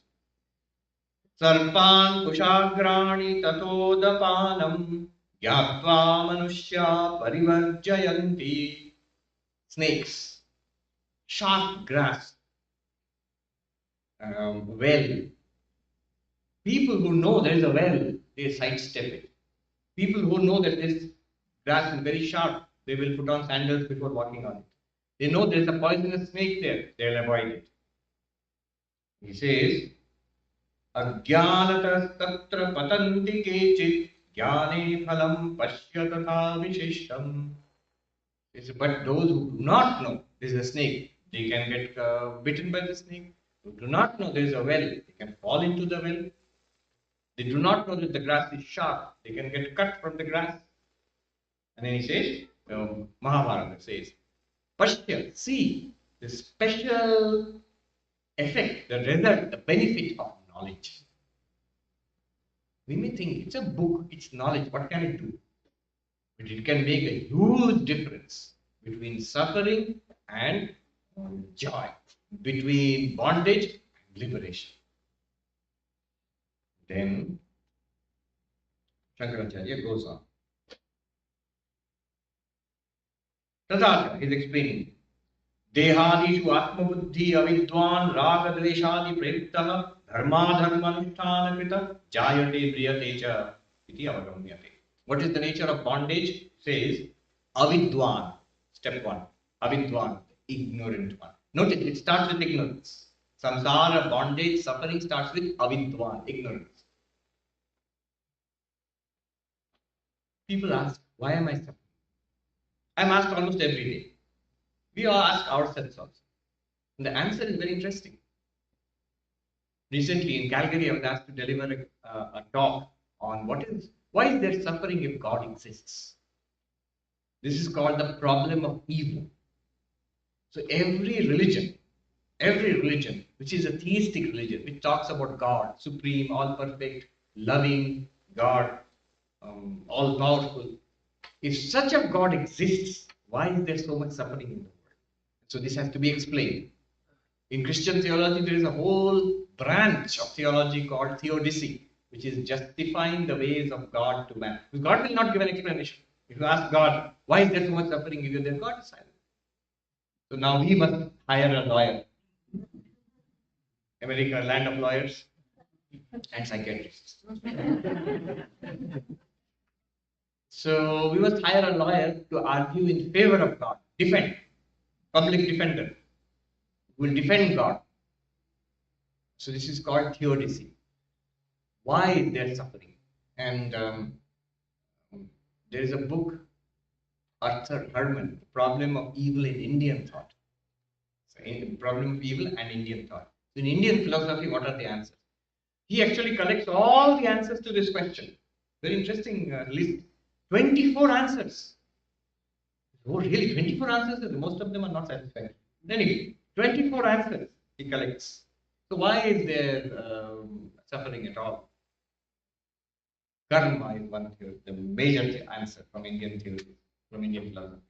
Sarpan kushagrani tatodapanam gyatva manushya parivarjayanti. Snakes, sharp grass, well. People who know there is a well, they sidestep it. People who know that this grass is very sharp, they will put on sandals before walking on it. They know there is a poisonous snake there, they will avoid it. He says, Ajnanatas tatra patanti kechit jnane phalam pashyatata vishishtam. But those who do not know there is a snake, they can get bitten by the snake. Who do not know there is a well, they can fall into the well. They do not know that the grass is sharp. They can get cut from the grass. And then he says, Mahabharata says, Pashya, see the special effect, the result, the benefit of knowledge. We may think it's a book, it's knowledge, what can it do? But it can make a huge difference between suffering and joy, between bondage and liberation. Then Shankaracharya goes on. Tathacha is explaining. Dehadishu atmabuddhi avidwan raga dveshadi prayuktah dharmadharmanusthana krita jayate priyate cha iti avagamyate. What is the nature of bondage? Says avidwan. Step 1. Avidwan, ignorant one. Notice it starts with ignorance. Samsara, bondage, suffering starts with avidwan, ignorance. People ask, why am I suffering? I'm asked almost every day. We all ask ourselves also. And the answer is very interesting. Recently in Calgary, I was asked to deliver a talk on why is there suffering if God exists? This is called the problem of evil. So every religion, which is a theistic religion, which talks about God, supreme, all perfect, loving, God, all powerful. If such a God exists, why is there so much suffering in the world? So this has to be explained. In Christian theology, there is a whole branch of theology called theodicy, which is justifying the ways of God to man. Because God will not give an explanation. If you ask God, why is there so much suffering? If then God is silent. So now we must hire a lawyer. America, land of lawyers and psychiatrists. So we must hire a lawyer to argue in favor of God, defend, public defender, who will defend God. So this is called theodicy. Why is there suffering? And there is a book, Arthur Herman, The Problem of Evil in Indian Thought. So in Problem of Evil and Indian Thought. So in Indian philosophy, what are the answers? He actually collects all the answers to this question. Very interesting list. 24 answers. Oh, really? 24 answers? Most of them are not satisfactory. Anyway, 24 answers he collects. So why is there suffering at all? Karma is one theory, the major answer from Indian theory, from Indian philosophy.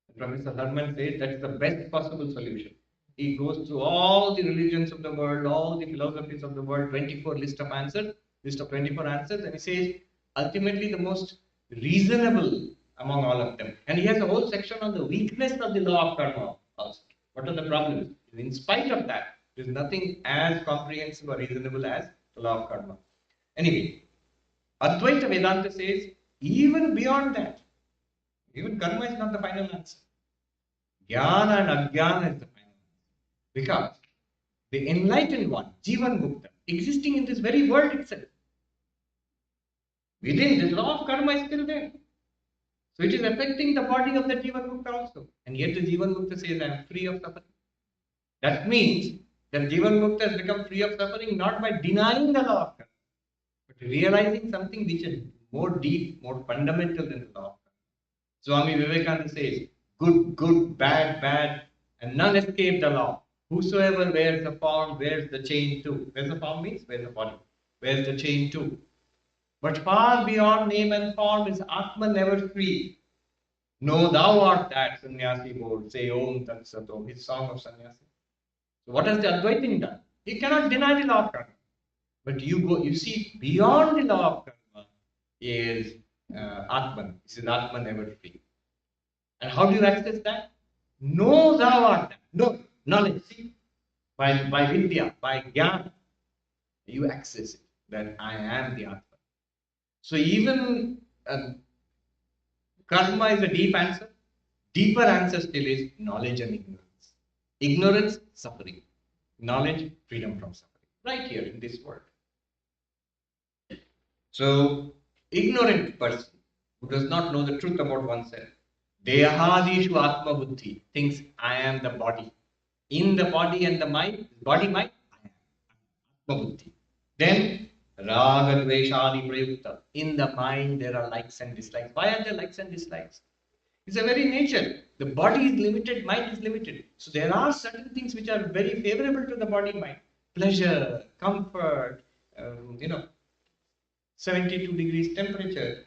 And Professor Herman says that's the best possible solution. He goes through all the religions of the world, all the philosophies of the world, 24 list of 24 answers, and he says ultimately the most reasonable among all of them. And he has a whole section on the weakness of the law of karma also. What are the problems? In spite of that, there is nothing as comprehensive or reasonable as the law of karma. Anyway, Advaita Vedanta says even beyond that, even karma is not the final answer. Jnana and Ajnana is the final answer. Because the enlightened one, Jivan Mukta, existing in this very world itself, within this law of karma is still there. So it is affecting the body of the Jivan Mukta also. And yet the Jivan Mukta says, I am free of suffering. That means that Jivan Mukta has become free of suffering not by denying the law of karma, but realizing something which is more deep, more fundamental than the law of karma. Swami Vivekananda says, good, good, bad, bad, and none escape the law. Whosoever wears the form wears the chain too. Wears the form means wears the body. Wears the chain too. But far beyond name and form is Atma never free. No, thou art that, sannyasi bold. Say Om Tat Sat Om, his song of sannyasi. So what has the Advaitin done? He cannot deny the law of karma. But you see, beyond the law of karma is Atman. This is Atman never free. And how do you access that? Know thou art that. No, knowledge. See, by Vidya, by Jnana, you access it. That I am the Atman. So even karma is a deep answer. Deeper answer still is knowledge and ignorance. Ignorance, suffering. Knowledge, freedom from suffering. Right here in this world. So, ignorant person who does not know the truth about oneself, Dehadishu Atma Buddhi, thinks I am the body. In the body and the mind, body mind, I am Atma Buddhi. Then Raga Dveshadi Prayukta. In the mind there are likes and dislikes. Why are there likes and dislikes? It's a very nature. The body is limited, mind is limited. So there are certain things which are very favorable to the body mind. Pleasure, comfort, 72 degrees temperature.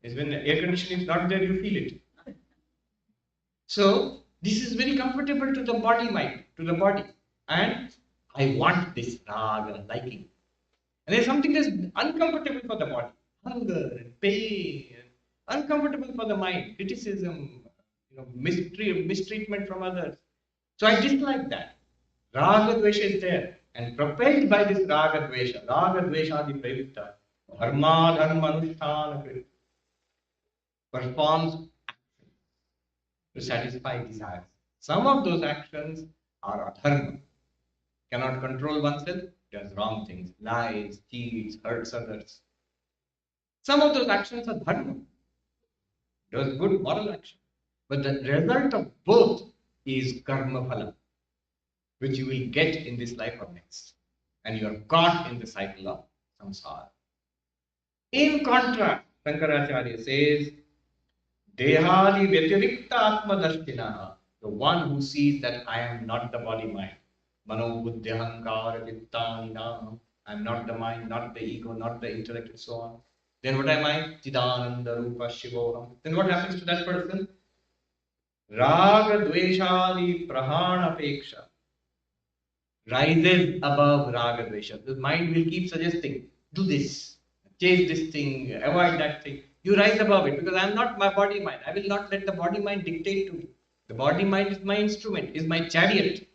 Is when the air conditioning is not there, you feel it. So this is very comfortable to the body mind, to the body. And I want this raga, liking. And there's something that's uncomfortable for the body. Hunger and pain, uncomfortable for the mind, criticism, mistreatment from others. So I dislike that. Raga Dvesha is there. And propelled by this Raga Dvesha Adi Prayukta, Dharma Anushtana performs actions to satisfy desires. Some of those actions are adharma. Cannot control oneself, does wrong things, lies, cheats, hurts others. Some of those actions are dharma, does good moral action. But the result of both is karma phala. which you will get in this life or next. And you are caught in the cycle of samsara. In contrast, Shankaracharya says, Dehadi Vyatirikta Atmadashtina, the one who sees that I am not the body mind. Mano Buddhyahankara Chittani, I am not the mind, not the ego, not the intellect, and so on. Then what am I? Chidananda Rupa Shivoham. Then what happens to that person? Raga Dveshadi Prahana Peksha rises above Raga Dvesha. The mind will keep suggesting, do this, chase this thing, avoid that thing. You rise above it because I am not my body mind. I will not let the body mind dictate to me. The body mind is my instrument, is my chariot,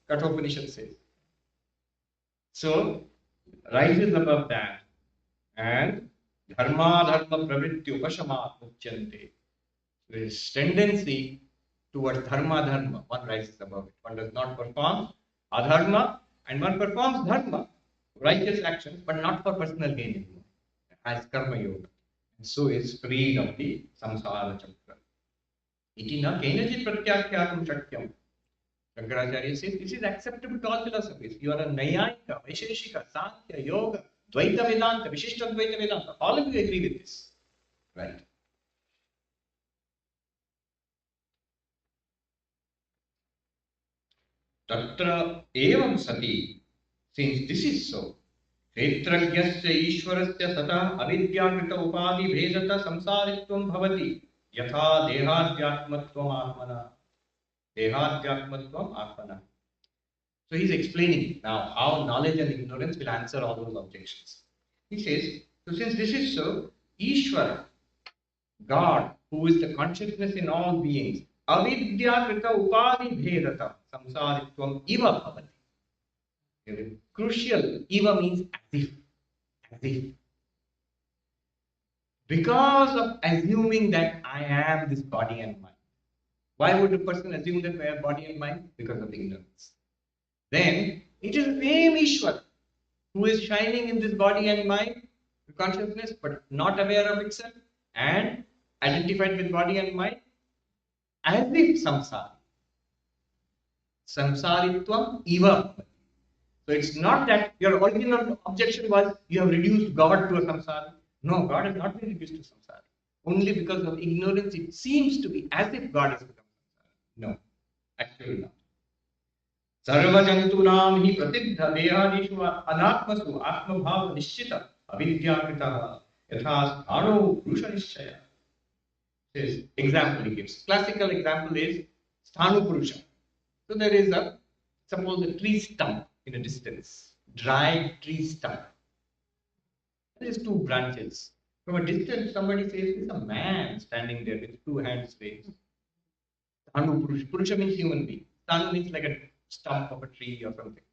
Kathopanishad says. So, rises above that and dharma dharma pravritti upashamat uchyante. There is tendency towards dharma, one rises above it. One does not perform adharma and one performs dharma, righteous actions, but not for personal gain anymore, as karma yoga. And so is freed of the samsara chakra. Iti na kenajit pratyakyatam shakyam. Shankaracharya says this is acceptable to all philosophies. You are a Nayayika, Vaisheshika, Sankhya, Yoga, Dvaita Vedanta, Vishishta Dvaita Vedanta. All of you agree with this. Right? Tatra evam sati, since this is so, Kshetragyasya Ishwarasya sata avidyakrita upadi bhedata samsaritvam bhavati yatha dehadhyatmatvam atmana. Dehadhyatmatvam atmana. So he is explaining now how knowledge and ignorance will answer all those objections. He says, so since this is so, Ishvara, God, who is the consciousness in all beings, avidyakrita upadi bhedata samsaritvam iva bhavati. Crucial, iva means as if. Because of assuming that I am this body and mind. Why would a person assume that we have body and mind? Because of ignorance. Then it is the same Ishwar who is shining in this body and mind, consciousness, but not aware of itself and identified with body and mind, as if samsara. Samsaritvam iva. So it's not that your original objection was you have reduced God to a samsara. No, God has not been reduced to samsara. Only because of ignorance, it seems to be as if God has become samsara. No, actually not. Sarvajantunam hi prasiddha dehadishu anatmasu atmabhava nishchita avidyakritaha yathas sthano purusha nishchaya. This example he gives. Classical example is sthanu purusha. So there is suppose a tree stump in a distance, dry tree stump. There is two branches. From a distance, somebody says, there's a man standing there with two hands raised. Sthanu Purusha. Purusha means human being. Sthanu means like a stump of a tree or something.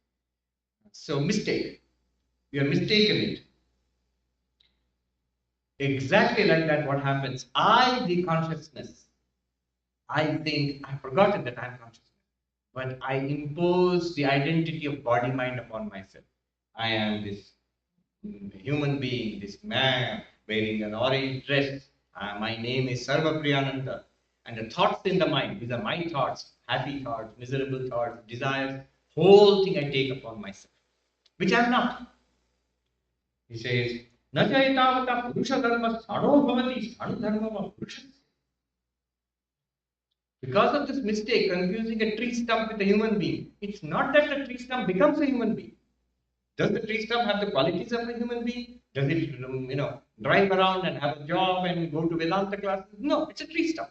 So mistake. You are mistaken it. Exactly like that, what happens? I, the consciousness, I think, I've forgotten that I'm consciousness. But I impose the identity of body-mind upon myself. I am this human being, this man wearing an orange dress. My name is Sarvapriyananda. And the thoughts in the mind, these are my thoughts, happy thoughts, miserable thoughts, desires, whole thing I take upon myself, which I am not. He says, Na chaitavata purusha dharma sthano bhavati sthanu dharma purusha. Because of this mistake, confusing a tree stump with a human being, it's not that the tree stump becomes a human being. Does the tree stump have the qualities of a human being? Does it, drive around and have a job and go to Vedanta classes? No, it's a tree stump.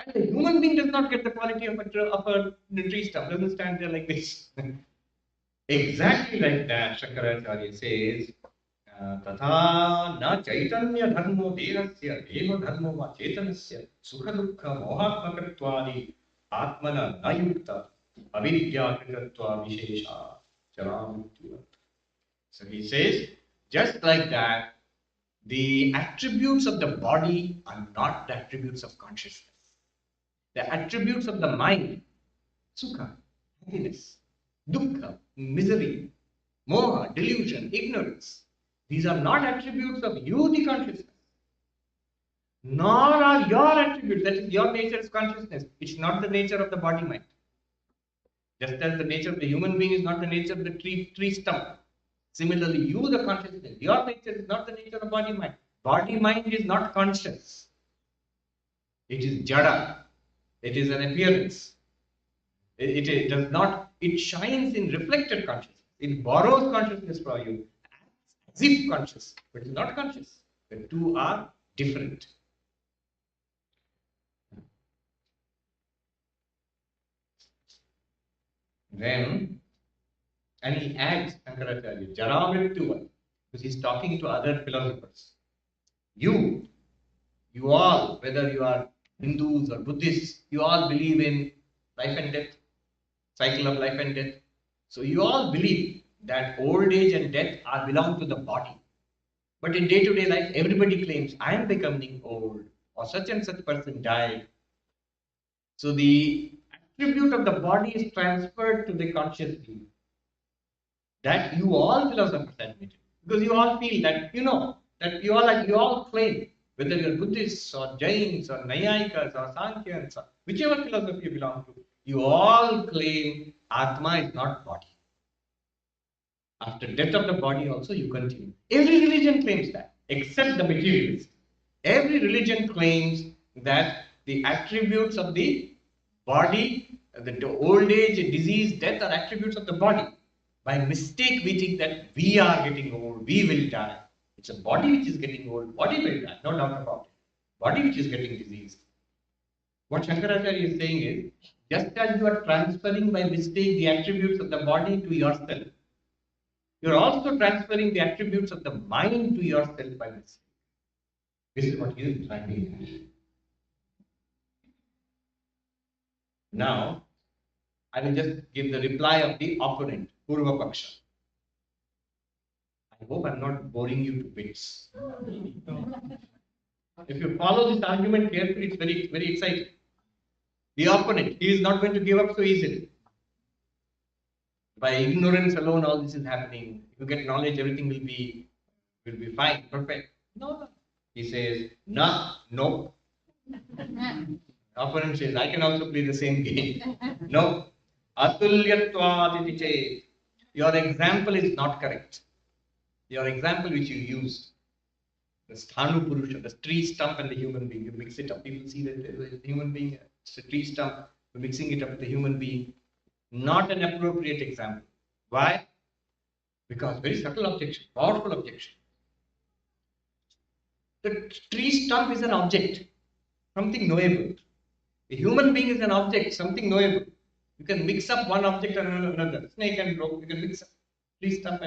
And the human being does not get the quality of a tree stump, doesn't stand there like this. Exactly like that, Shankaracharya says, Tatha na chaitanya dharmo derasya deva dharmo va chetanasya sukha dukkha mohatmakatvadi atmana na yukta avidya kritatva vishesha charamutya. So he says, just like that, the attributes of the body are not the attributes of consciousness. The attributes of the mind, sukha, happiness, dukkha, misery, moha, delusion, ignorance, these are not attributes of you, the consciousness. Nor are your attributes, that is, your nature is consciousness. It's not the nature of the body mind. Just as the nature of the human being is not the nature of the tree stump. Similarly, you, the consciousness, your nature is not the nature of body mind. Body mind is not conscious. It is jada. It is an appearance. It does not. It shines in reflected consciousness. It borrows consciousness from you, as if conscious, but it is not conscious. The two are different. Then, and he adds, Shankaracharya, Jaramrityu, because he's talking to other philosophers. You all, whether you are Hindus or Buddhists, you all believe in life and death, cycle of life and death. So you all believe that old age and death belong to the body. But in day-to-day life, everybody claims, I am becoming old, or such and such person died. So the attribute of the body is transferred to the conscious being. That you all philosophers admit. Because you all feel that, that you all claim, whether you're Buddhists or Jains or Nayayikas or Sankhyans, or whichever philosophy you belong to, you all claim Atma is not body. After death of the body also you continue. Every religion claims that, except the materialist. Every religion claims that the attributes of the body, the old age, disease, death are attributes of the body. By mistake we think that we are getting old, we will die. It's a body which is getting old, body will die, no doubt about it. Body which is getting diseased. What Shankaracharya is saying is, just as you are transferring by mistake the attributes of the body to yourself, you are also transferring the attributes of the mind to yourself by mistake. This is what he is trying to do. Now, I will just give the reply of the opponent, Purva Paksha. I hope I am not boring you to bits. If you follow this argument carefully, it's very, very exciting. The opponent, he is not going to give up so easily. By ignorance alone, all this is happening. If you get knowledge, everything will be fine, perfect. No. He says, no. Opponent says, I can also play the same game. No. Atulyatvad iti. Your example is not correct. Your example which you used, the sthanu purusha, the tree stump and the human being, you mix it up. People see that the human being, it's a tree stump, you're mixing it up with the human being. Not an appropriate example. Why? Because very subtle objection, powerful objection. The tree stump is an object, something knowable. The human being is an object, something knowable. You can mix up one object and another. Snake and rope, you can mix up. Tree stump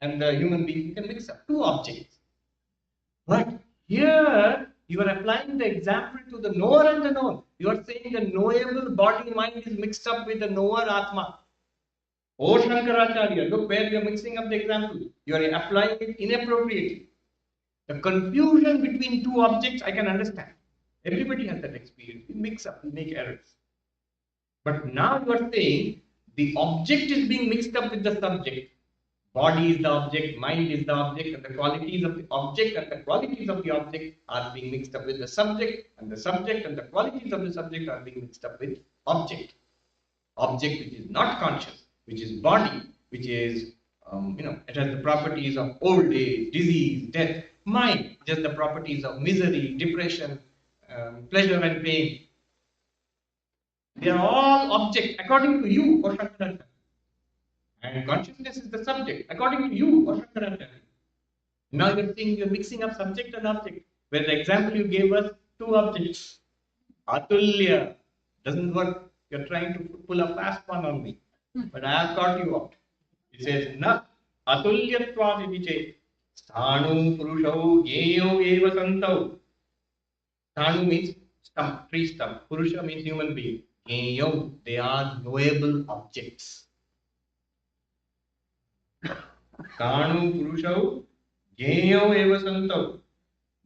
and the human being, you can mix up two objects. But here, you are applying the example to the knower and the known. You are saying the knowable body mind is mixed up with the knower Atma. Oh Shankaracharya, look where you are mixing up the example. You are applying it inappropriately. The confusion between two objects, I can understand. Everybody has that experience. We mix up, we make errors. But now you are saying the object is being mixed up with the subject. Body is the object, mind is the object, and the qualities of the object and the qualities of the object are being mixed up with the subject, and the subject and the qualities of the subject are being mixed up with object. Object which is not conscious, which is body, which is, it has the properties of old age, disease, death. Mind, just the properties of misery, depression, pleasure and pain. They are all object according to you, O Shankaracharya. And consciousness is the subject, according to you, O Shankaracharya. Now you are saying you are mixing up subject and object. Where the example you gave us, two objects. Atulya doesn't work. You are trying to pull a fast one on me. But I have caught you out. He says, Na atulyatvad iti. Sthanu purushau yeyo eva santau. Sthanu means stump, tree stump. Purusha means human being. Yeyo, they are knowable objects. Sthanu purushau yeyo eva santau.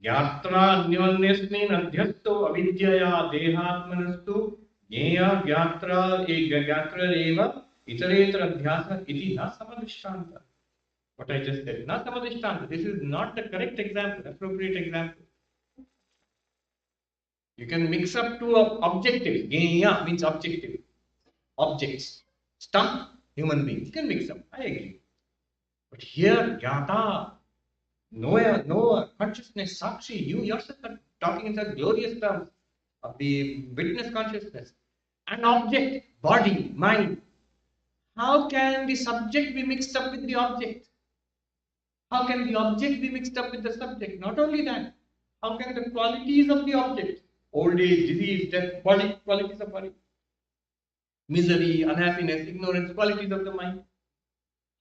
Gyatra anyonyasmin adhyasto avidyaya dehatmanastu yeya gyatra eva itaretra adhyasa iti na samadhishtanta. What I just said, not samadhishtanta. This is not the correct example, appropriate example. You can mix up two objectives. Genya means objective. objects. Stump, human being. You can mix up. I agree. But here, Jnata, knower, consciousness, Sakshi, you yourself are talking in the glorious terms of the witness consciousness. An object, body, mind. How can the subject be mixed up with the object? How can the object be mixed up with the subject? Not only that, how can the qualities of the object, old age, disease, death, body, qualities of body, misery, unhappiness, ignorance, qualities of the mind,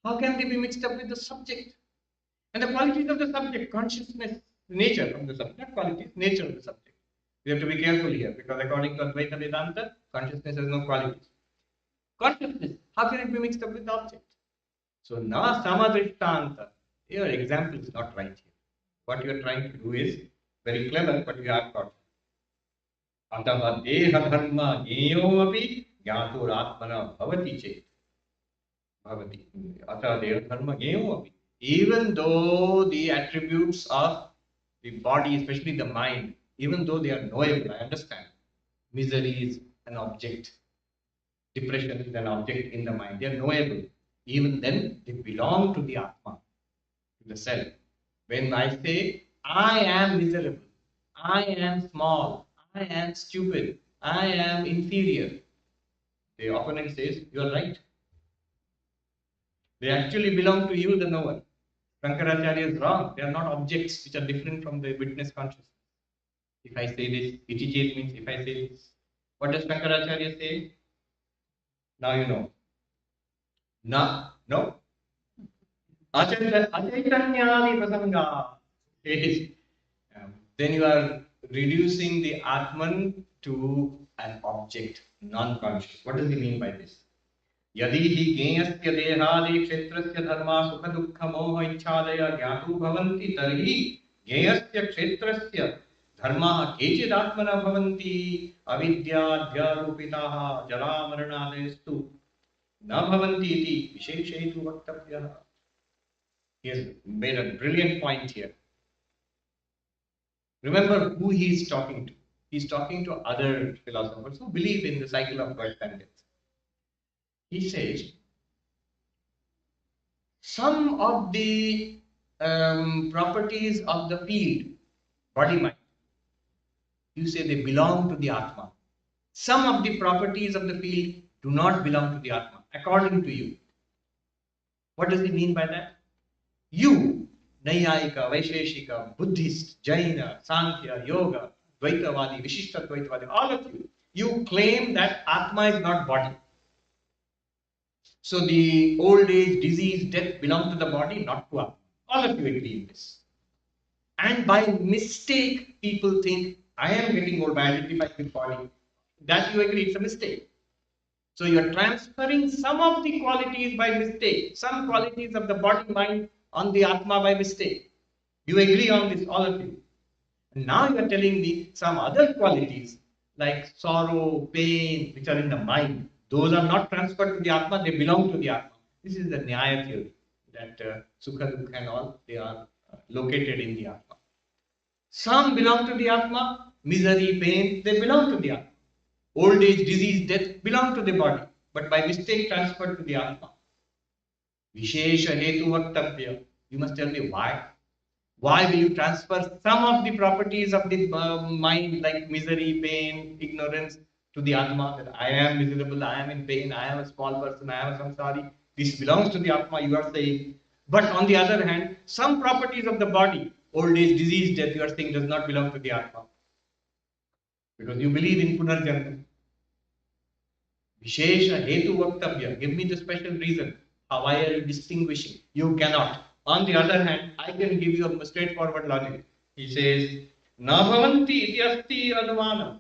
how can they be mixed up with the subject? And the qualities of the subject, consciousness, nature of the subject, not qualities, nature of the subject. We have to be careful here because according to Advaita Vedanta, consciousness has no qualities. Consciousness, how can it be mixed up with the object? So, na samadrishtanta, your example is not right here. What you are trying to do is very clever, but you have got. Atava deha dharma gneyo api jnatur atmana bhavati chet. Bhavati. Atava deha dharma gneyo api. Even though the attributes of the body, especially the mind, even though they are knowable, I understand. Misery is an object. Depression is an object in the mind. They are knowable. Even then, they belong to the Atma, to the self. When I say, I am miserable, I am small, I am stupid, I am inferior, the opponent says, you are right. They actually belong to you, the knower. Shankaracharya is wrong. They are not objects which are different from the witness consciousness. If I say this, itichet means if I say this. What does Shankaracharya say? Now you know. No. Achaitanyadi prasanga. Then you are reducing the Atman to an object, non-conscious. What does he mean by this? Yadi hi gneyasya dehadi kshetrasya dharma sukha dukkha moha ichchadaya jnatu bhavanti tarhi gneyasya kshetrasya dharma kechid atmana bhavanti avidya dhyarupitaha jara maranadestu na bhavanti iti visheshaitu vaktavyaha. He has made a brilliant point here. Remember who he is talking to. He is talking to other philosophers who believe in the cycle of birth and death. He says, some of the properties of the field, body mind, you say they belong to the Atma. Some of the properties of the field do not belong to the Atma, according to you. What does he mean by that? You, Nayayika, Vaisheshika, Buddhist, Jaina, Sankhya, Yoga, Dvaitavadi, Vishishta Dvaitavadi, all of you, you claim that Atma is not body. So the old age, disease, death belong to the body, not to Atma. All of you agree in this. And by mistake, people think, I am getting old by identifying with body. That you agree, it's a mistake. So you are transferring some of the qualities by mistake, some qualities of the body mind on the Atma by mistake. You agree on this, all of you. And now you are telling me some other qualities like sorrow, pain, which are in the mind, those are not transferred to the Atma, they belong to the Atma. This is the Nyaya theory, that Sukha, Dukkha and all, they are located in the Atma. Some belong to the Atma, misery, pain, they belong to the Atma. Old age, disease, death belong to the body, but by mistake transferred to the Atma. Vishesha hetu vaktavya. You must tell me why. Why will you transfer some of the properties of the mind like misery, pain, ignorance to the Atma? That I am miserable, I am in pain, I am a small person, I am a samsari. This belongs to the Atma, you are saying. But on the other hand, some properties of the body, old age, disease, death, you are saying does not belong to the Atma. Because you believe in Punarjanma. Vishesha hetu vaktavya. Give me the special reason. Why are you distinguishing? You cannot. On the other hand, I can give you a straightforward logic. He says, na bhavanti iti asti anumanam.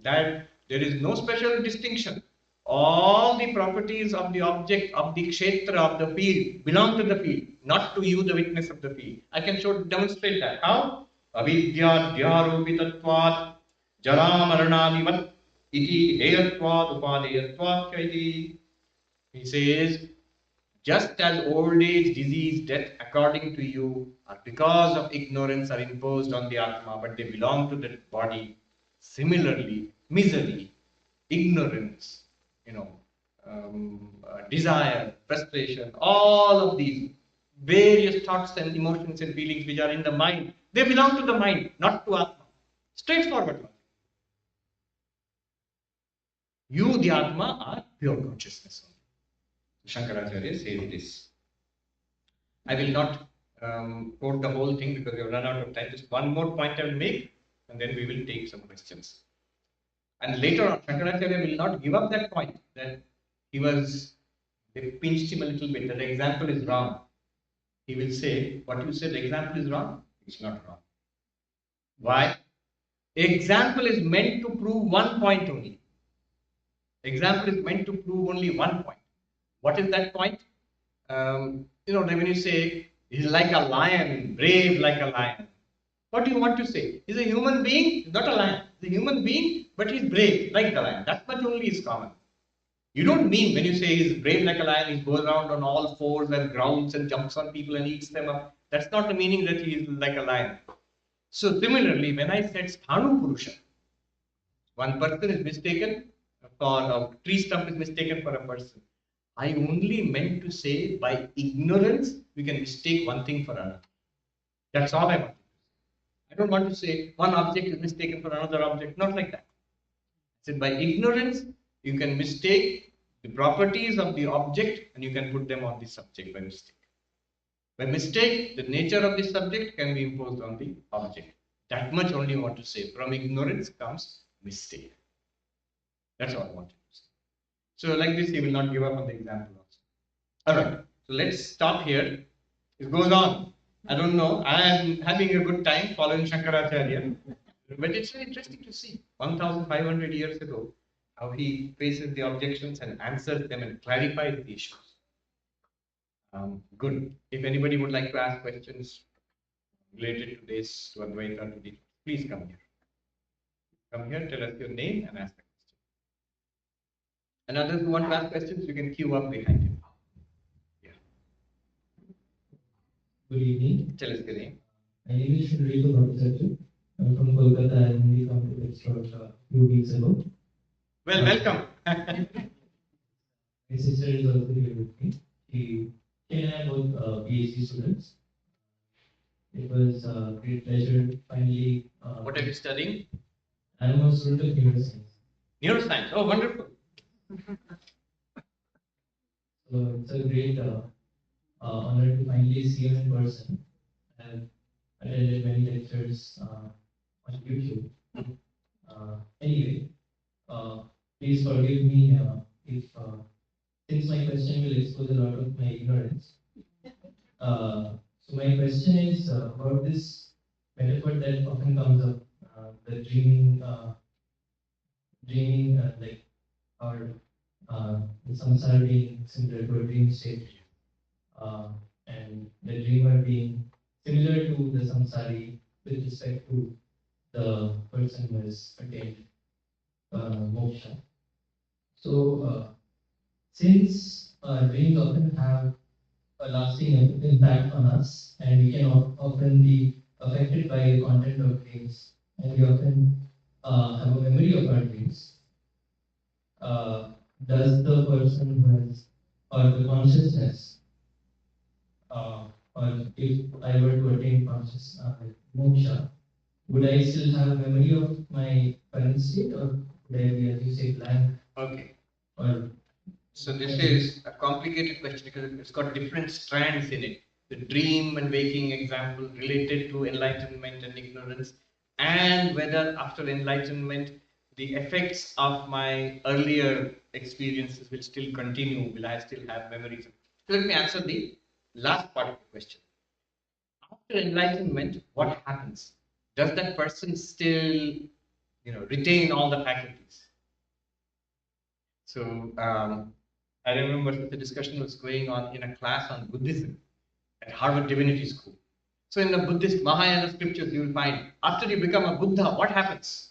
That there is no special distinction. All the properties of the object, of the kshetra, of the field, belong to the field, not to you, the witness of the field. I can demonstrate that. How? Avidya dhyaropitatvat jara maranadivat iti heyatvat upadeyatvat chaiti. He says, just as old age, disease, death, according to you, are because of ignorance are imposed on the Atma, but they belong to the body. Similarly, misery, ignorance, desire, frustration, all of these various thoughts and emotions and feelings which are in the mind, they belong to the mind, not to Atma. Straightforward logic. You, the Atma, are pure consciousness only. Shankaracharya says this. I will not quote the whole thing because we have run out of time. Just one more point I will make and then we will take some questions. And later on, Shankaracharya will not give up that point that they pinched him a little bit, that the example is wrong. He will say, what you said, the example is wrong? It's not wrong. Why? Example is meant to prove one point only. Example is meant to prove only one point. What is that point? When you say, he's like a lion, brave like a lion. What do you want to say? He's a human being, he's not a lion. He's a human being, but he's brave like the lion. That much only is common. You don't mean when you say he's brave like a lion, he goes around on all fours and growls and jumps on people and eats them up. That's not the meaning that he is like a lion. So similarly, when I said Sthanu Purusha, one person is mistaken for a tree stump is mistaken for a person. I only meant to say by ignorance we can mistake one thing for another. That's all I want to say. I don't want to say one object is mistaken for another object. Not like that. I said by ignorance you can mistake the properties of the object and you can put them on the subject by mistake. By mistake, the nature of the subject can be imposed on the object. That much only I want to say. From ignorance comes mistake. That's all I wanted to say. So like this, he will not give up on the example also. Alright, so let's stop here. It goes on. I don't know. I am having a good time following Shankaracharya. But it's very interesting to see 1500 years ago how he faces the objections and answers them and clarifies the issues. Good. If anybody would like to ask questions related to this, to Advaita, to the, please come here. Come here, tell us your name and ask the question. And others who want to ask questions, you can queue up behind him. Yeah.
Good evening.
Tell us your name.
My name is Sarvapriyananda. I'm from Kolkata. I only come to this for a few weeks ago.
Well, welcome.
My sister is also here with me. She and I both PhD students. It was a great pleasure finally.
What are you studying?
I'm a student of neuroscience.
Neuroscience. Oh, wonderful.
So it's a great honor to finally see him in person. I've attended many lectures on YouTube. Anyway, please forgive me if since my question will expose a lot of my ignorance. So my question is about this metaphor that often comes up, the dreaming, like or the samsara being similar to a dream state, and the dreamer being similar to the samsari with respect to the person who has attained moksha. So, since dreams often have a lasting impact on us, and we can often be affected by the content of dreams, and we often have a memory of our dreams, does the person who has, or the consciousness, or if I were to attain conscious moksha, would I still have memory of my current state, or would I be, as you say, blank?
Okay.
Or
so this is a complicated question because it's got different strands in it. The dream and waking example related to enlightenment and ignorance, and whether after enlightenment the effects of my earlier experiences will still continue. Will I still have memories? So let me answer the last part of the question. After enlightenment, what happens? Does that person still, retain all the faculties? So I remember the discussion was going on in a class on Buddhism at Harvard Divinity School. So in the Buddhist Mahayana scriptures, you will find after you become a Buddha, what happens?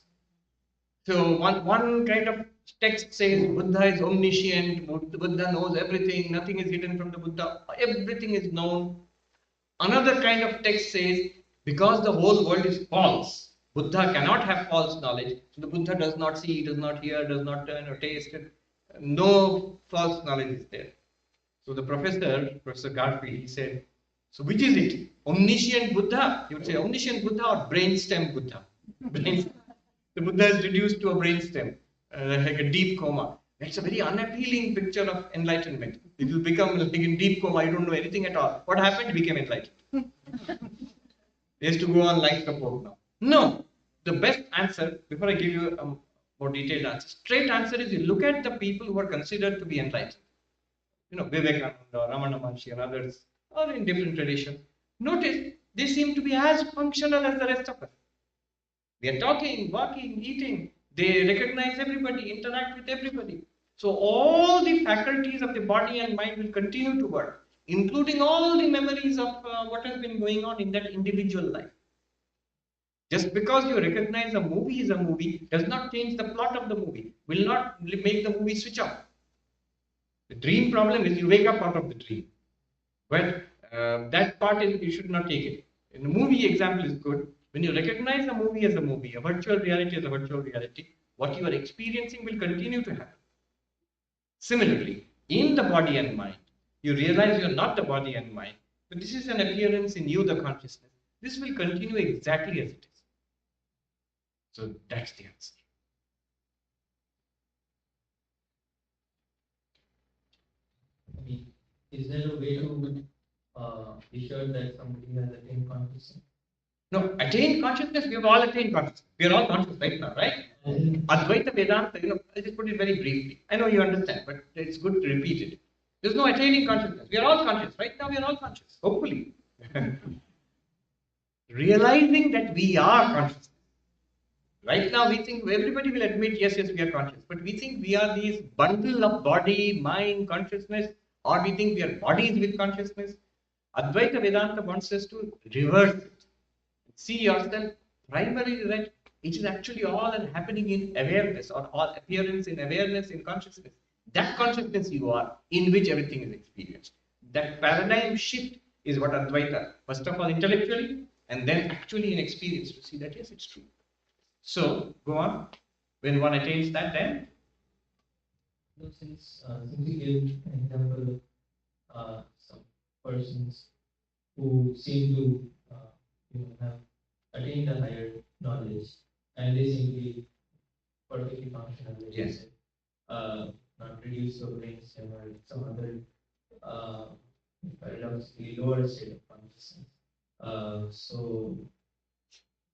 So one kind of text says Buddha is omniscient, Buddha knows everything, nothing is hidden from the Buddha, everything is known. Another kind of text says because the whole world is false, Buddha cannot have false knowledge, so the Buddha does not see, does not hear, does not taste it. no false knowledge is there. So the Professor Garfield, he said, so which is it? Omniscient Buddha? He would say omniscient Buddha or brainstem Buddha? The Buddha is reduced to a brainstem, like a deep coma. That's a very unappealing picture of enlightenment. It will become like in deep coma, you don't know anything at all. What happened? He became enlightened. He has to go on life support now. No. The best answer, before I give you a more detailed answer, straight answer is you look at the people who are considered to be enlightened. Vivekananda, Ramana Maharshi and others are in different traditions. Notice they seem to be as functional as the rest of us. They are talking, walking, eating. They recognize everybody, interact with everybody. So all the faculties of the body and mind will continue to work, including all the memories of what has been going on in that individual life. Just because you recognize a movie is a movie does not change the plot of the movie, will not make the movie switch off. The dream problem is you wake up out of the dream. But that part is, you should not take it. In the movie example is good. When you recognize a movie as a movie, a virtual reality as a virtual reality, what you are experiencing will continue to happen. Similarly, in the body and mind, you realize you are not the body and mind, but this is an appearance in you, the consciousness. This will continue exactly as it is. So that's the answer.
I mean, is there a way to be sure that somebody has attained consciousness?
No, attained consciousness, we have all attained consciousness. We are all conscious right now, right? Advaita Vedanta, I just put it very briefly. I know you understand, but it's good to repeat it. There's no attaining consciousness. We are all conscious. Right now, we are all conscious, hopefully. Realizing that we are conscious. Right now, we think everybody will admit, yes, we are conscious. But we think we are these bundle of body, mind, consciousness, or we think we are bodies with consciousness. Advaita Vedanta wants us to reverse it. See yourself primarily that it is actually all happening in awareness, or all appearance in awareness, in consciousness. That consciousness you are, in which everything is experienced. That paradigm shift is what Advaita, first of all intellectually, and then actually in experience to see that yes, it's true. So, go on. When one attains that, then?
No, since you gave an example of some persons who seem to have attained a higher knowledge, and they seem to be perfectly functional.
Yes.
Not reduced to a brainstem or some other paradoxically lower state of consciousness.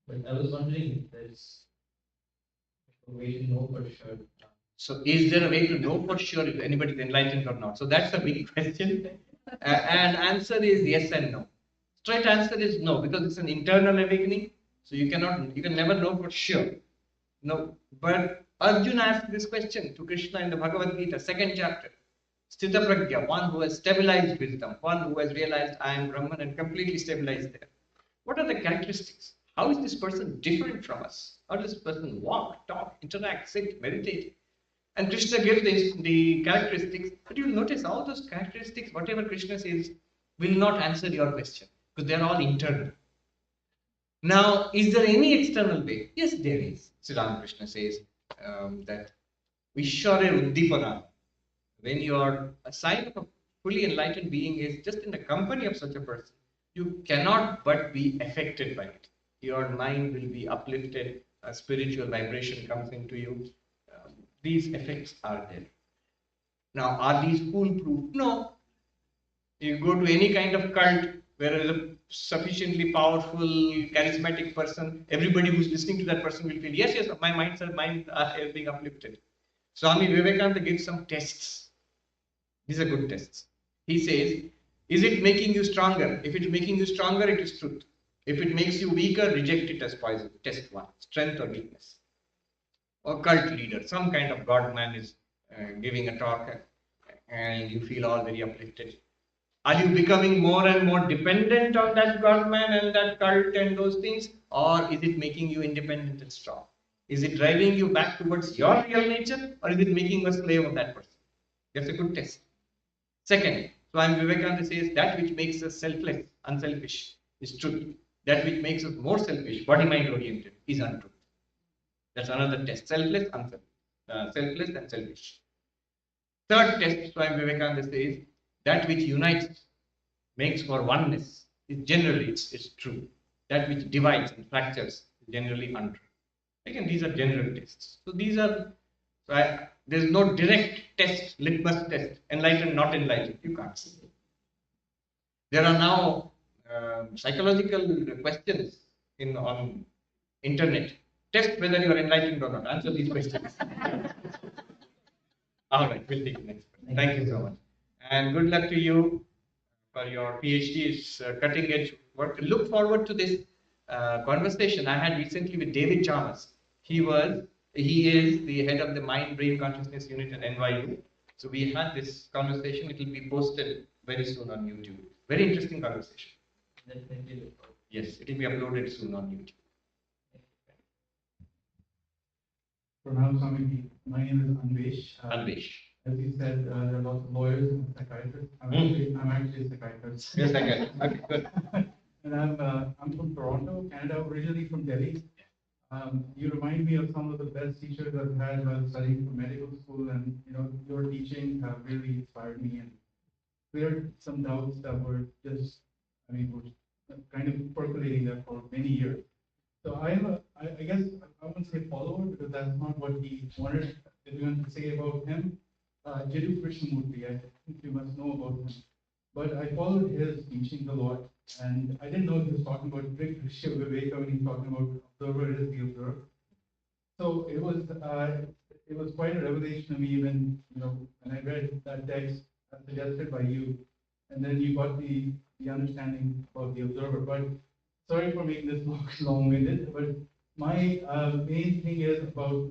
But I was wondering if there's a way to know for sure.
So, is there a way to know for sure if anybody is enlightened or not? So, that's a big question. And answer is yes and no. Straight answer is no, because it's an internal awakening. So, you can never know for sure. No, but Arjuna asked this question to Krishna in the Bhagavad Gita, 2nd chapter. Sthita Pragya, one who has stabilized wisdom, one who has realized I am Brahman and completely stabilized there. What are the characteristics? How is this person different from us? How does this person walk, talk, interact, sit, meditate? And Krishna gives the characteristics, but you'll notice all those characteristics, whatever Krishna says, will not answer your question, because they're all internal. Now, is there any external way? Yes, there is. Sri Ramakrishna says that Vishware Uddipana, when you are a sign of a fully enlightened being is just in the company of such a person, you cannot but be affected by it. Your mind will be uplifted, a spiritual vibration comes into you. These effects are there. Now, are these foolproof? No. You go to any kind of cult where there is a sufficiently powerful, charismatic person, everybody who's listening to that person will feel, yes, my mind is being uplifted. Swami Vivekananda gives some tests. These are good tests. He says, is it making you stronger? If it's making you stronger, it is truth. If it makes you weaker, reject it as poison. Test 1, strength or weakness. Or cult leader, some kind of God man is giving a talk and you feel all very uplifted. Are you becoming more and more dependent on that God man and that cult and those things? Or is it making you independent and strong? Is it driving you back towards your real nature? Or is it making you a slave of that person? That's a good test. Second, Swami Vivekananda says that which makes us selfless, unselfish is truth. That which makes us more selfish, body-mind oriented is untruth. That's another test. Selfless, unselfish. Selfless and selfish. Third test, Swami Vivekananda says, that which unites makes for oneness is generally it's true. That which divides and fractures is generally untrue. Again, these are general tests. So these are, there's no direct test, litmus test, enlightened, not enlightened. You can't see. There are now psychological questions on internet. Test whether you are enlightened or not. Answer these questions. All right, we'll take the next question. Thank you so much. And good luck to you for your PhD. It's cutting edge work. Look forward to this conversation I had recently with David Chalmers. He is the head of the Mind Brain Consciousness Unit at NYU. So we had this conversation. It will be posted very soon on YouTube. Very interesting conversation. Yes, it will be uploaded soon on YouTube.
Pranam Swami, my name is Anvesh.
Anvesh.
As you said, there are lots of lawyers and psychiatrists. I'm actually a psychiatrist.
Yes, I get it. Okay, good.
And I'm from Toronto, Canada, originally from Delhi. You remind me of some of the best teachers I've had while studying for medical school, and your teaching have really inspired me and cleared some doubts that were just, were kind of percolating there for many years. So I guess I won't say follower because that's not what he wanted everyone to say about him. Jiddu Krishnamurti, I think you must know about him. But I followed his teachings a lot, and I didn't know he was talking about Drishya Viveka when he's talking about observer is the observer. So it was quite a revelation to me when I read that text suggested by you, and then you got the understanding of the observer. But sorry for making this long-winded, but my main thing is about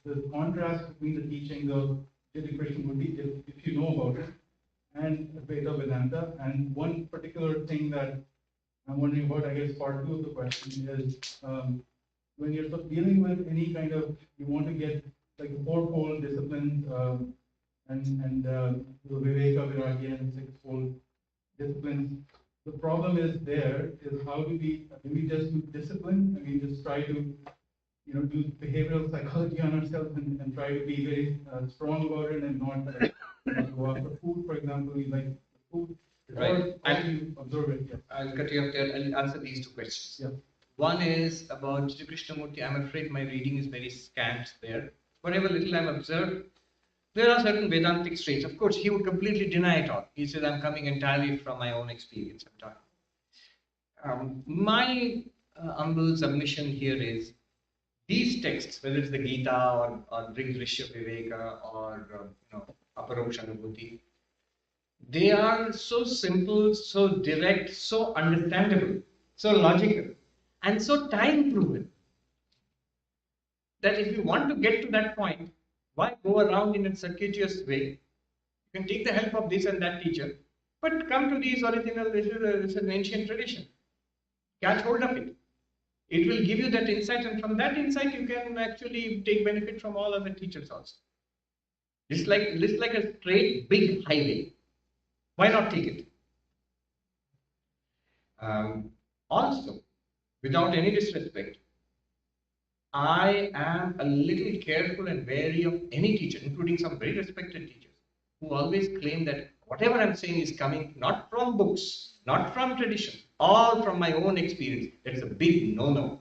the contrast between the teachings of Jiddu Krishnamurti, if you know about it, and Vedanta. And one particular thing that I'm wondering about, I guess part two of the question is, when you're dealing with any kind of, you want to get like the fourfold disciplines, and the Viveka, Viragya, and sixfold disciplines. The problem is how do we just do discipline? Just try to do behavioral psychology on ourselves and try to be very strong about it and not go after food, for example. We like food.
Right.
Or how do you observe it? Yeah.
I'll cut you off there. I'll answer these two questions.
Yeah.
One is about Jiddu Krishnamurti. I'm afraid my reading is very scant there. Whatever little I've observed, there are certain Vedantic traits. Of course, he would completely deny it all. He says, I'm coming entirely from my own experience. My humble submission here is, these texts, whether it's the Gita or Drishya Viveka or Aparoksha Anubhuti, they are so simple, so direct, so understandable, so logical, and so time proven that if you want to get to that point, why go around in a circuitous way? You can take the help of this and that teacher, but come to these original, this is an ancient tradition. Catch hold of it. It will give you that insight, and from that insight, you can actually take benefit from all other teachers also. It's like a straight big highway. Why not take it? Also, without any disrespect, I am a little careful and wary of any teacher, including some very respected teachers, who always claim that whatever I'm saying is coming not from books, not from tradition, all from my own experience. That's a big no-no.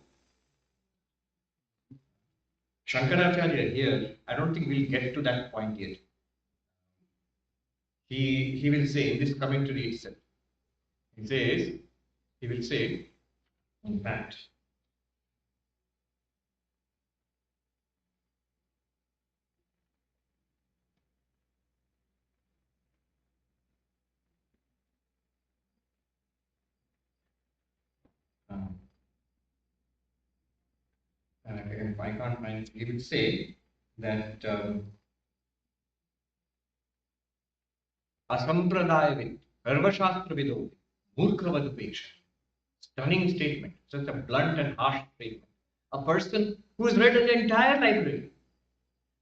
Shankaracharya here, I don't think we'll get to that point yet. He will say in this commentary itself, he will say, in fact, if I can't find it, he will say that Asampradaya Sarvashastra Vido Murkravadupeksha. Stunning statement, such a blunt and harsh statement. A person who has read an entire library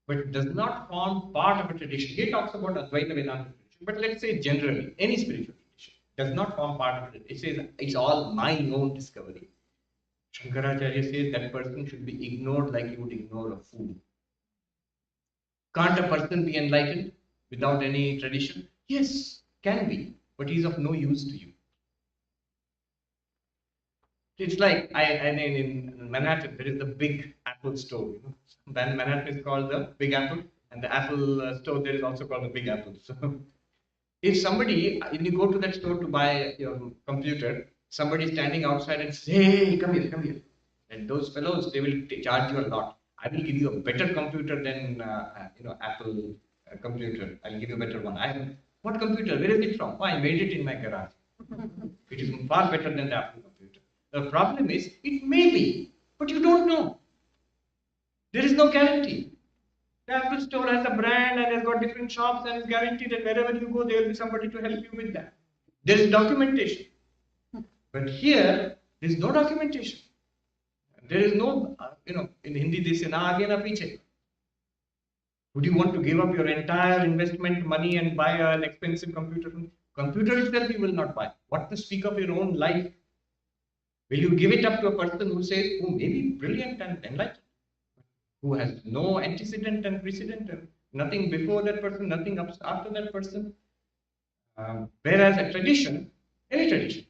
but does not form part of a tradition. He talks about Advaita Vedanta tradition, but let's say generally, any spiritual tradition does not form part of it. It says it's all my own discovery. Shankaracharya says that person should be ignored like you would ignore a fool. Can't a person be enlightened without any tradition? Yes, can be, but he is of no use to you. It's like I mean, in Manhattan there is the Big Apple store. You know, then Manhattan is called the Big Apple, and the Apple store there is also called the Big Apple. So, if you go to that store to buy your computer, somebody is standing outside and says, "Hey, come here," and those fellows they will charge you a lot. I will give you a better computer than Apple computer. I'll give you a better one. What computer? Where is it from? Oh, I made it in my garage. It is far better than the Apple computer. The problem is, it may be, but you don't know. There is no guarantee. The Apple store has a brand and has got different shops and is guaranteed that wherever you go, there will be somebody to help you with that. There is documentation. But here, there is no documentation. There is no, in Hindi they say, na aage na piche. Would you want to give up your entire investment money and buy an expensive computer? Computer itself you will not buy. What to speak of your own life? Will you give it up to a person who says, who may be brilliant and enlightened, who has no antecedent and precedent, and nothing before that person, nothing after that person? Whereas a tradition, any tradition,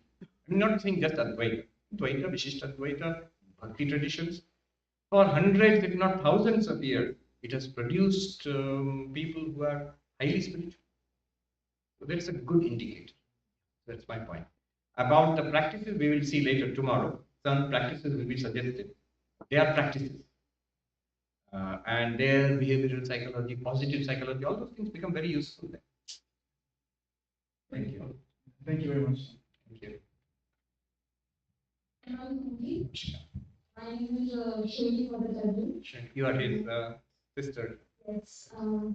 I'm not saying just Advaita, Dvaita, Vishishtadvaita, Bhakti traditions, for hundreds, if not thousands of years, it has produced people who are highly spiritual. So that's a good indicator. That's my point. About the practices, we will see later tomorrow. Some practices will be suggested. They are practices. And their behavioral psychology, positive psychology, all those things become very useful there. Thank you.
Thank you very much.
Thank you.
My name is Shruti Madhacharya.
You are his sister.
Yes.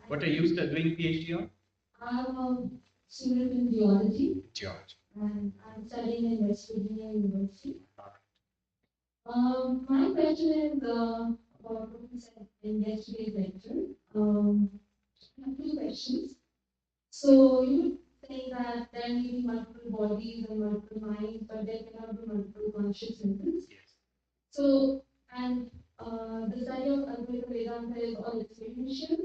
What are you doing PhD on?
I'm a student in geology.
Geology.
And I'm studying in West Virginia University. My question is about what you said in yesterday's lecture. I have two questions. So you say that there may be multiple bodies and multiple minds, but there cannot be multiple consciousnesses.
Yes.
So, and the study of Advaita Vedanta is all experiential.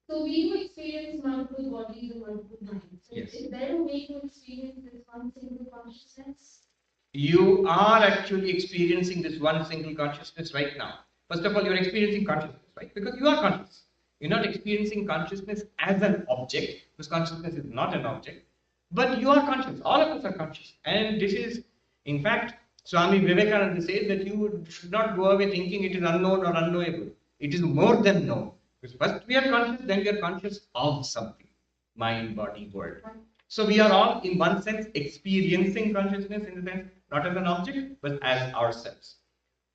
So we do experience multiple bodies and multiple minds. So
Yes.
is there a way to experience this one single consciousness?
You are actually experiencing this one single consciousness right now. First of all, you're experiencing consciousness, right? Because you are conscious. You're not experiencing consciousness as an object, because consciousness is not an object, but you are conscious. All of us are conscious. And this is, in fact, Swami Vivekananda says that you should not go away thinking it is unknown or unknowable. It is more than known. Because first we are conscious, then we are conscious of something. Mind, body, world. So we are all, in one sense, experiencing consciousness in the sense, not as an object, but as ourselves.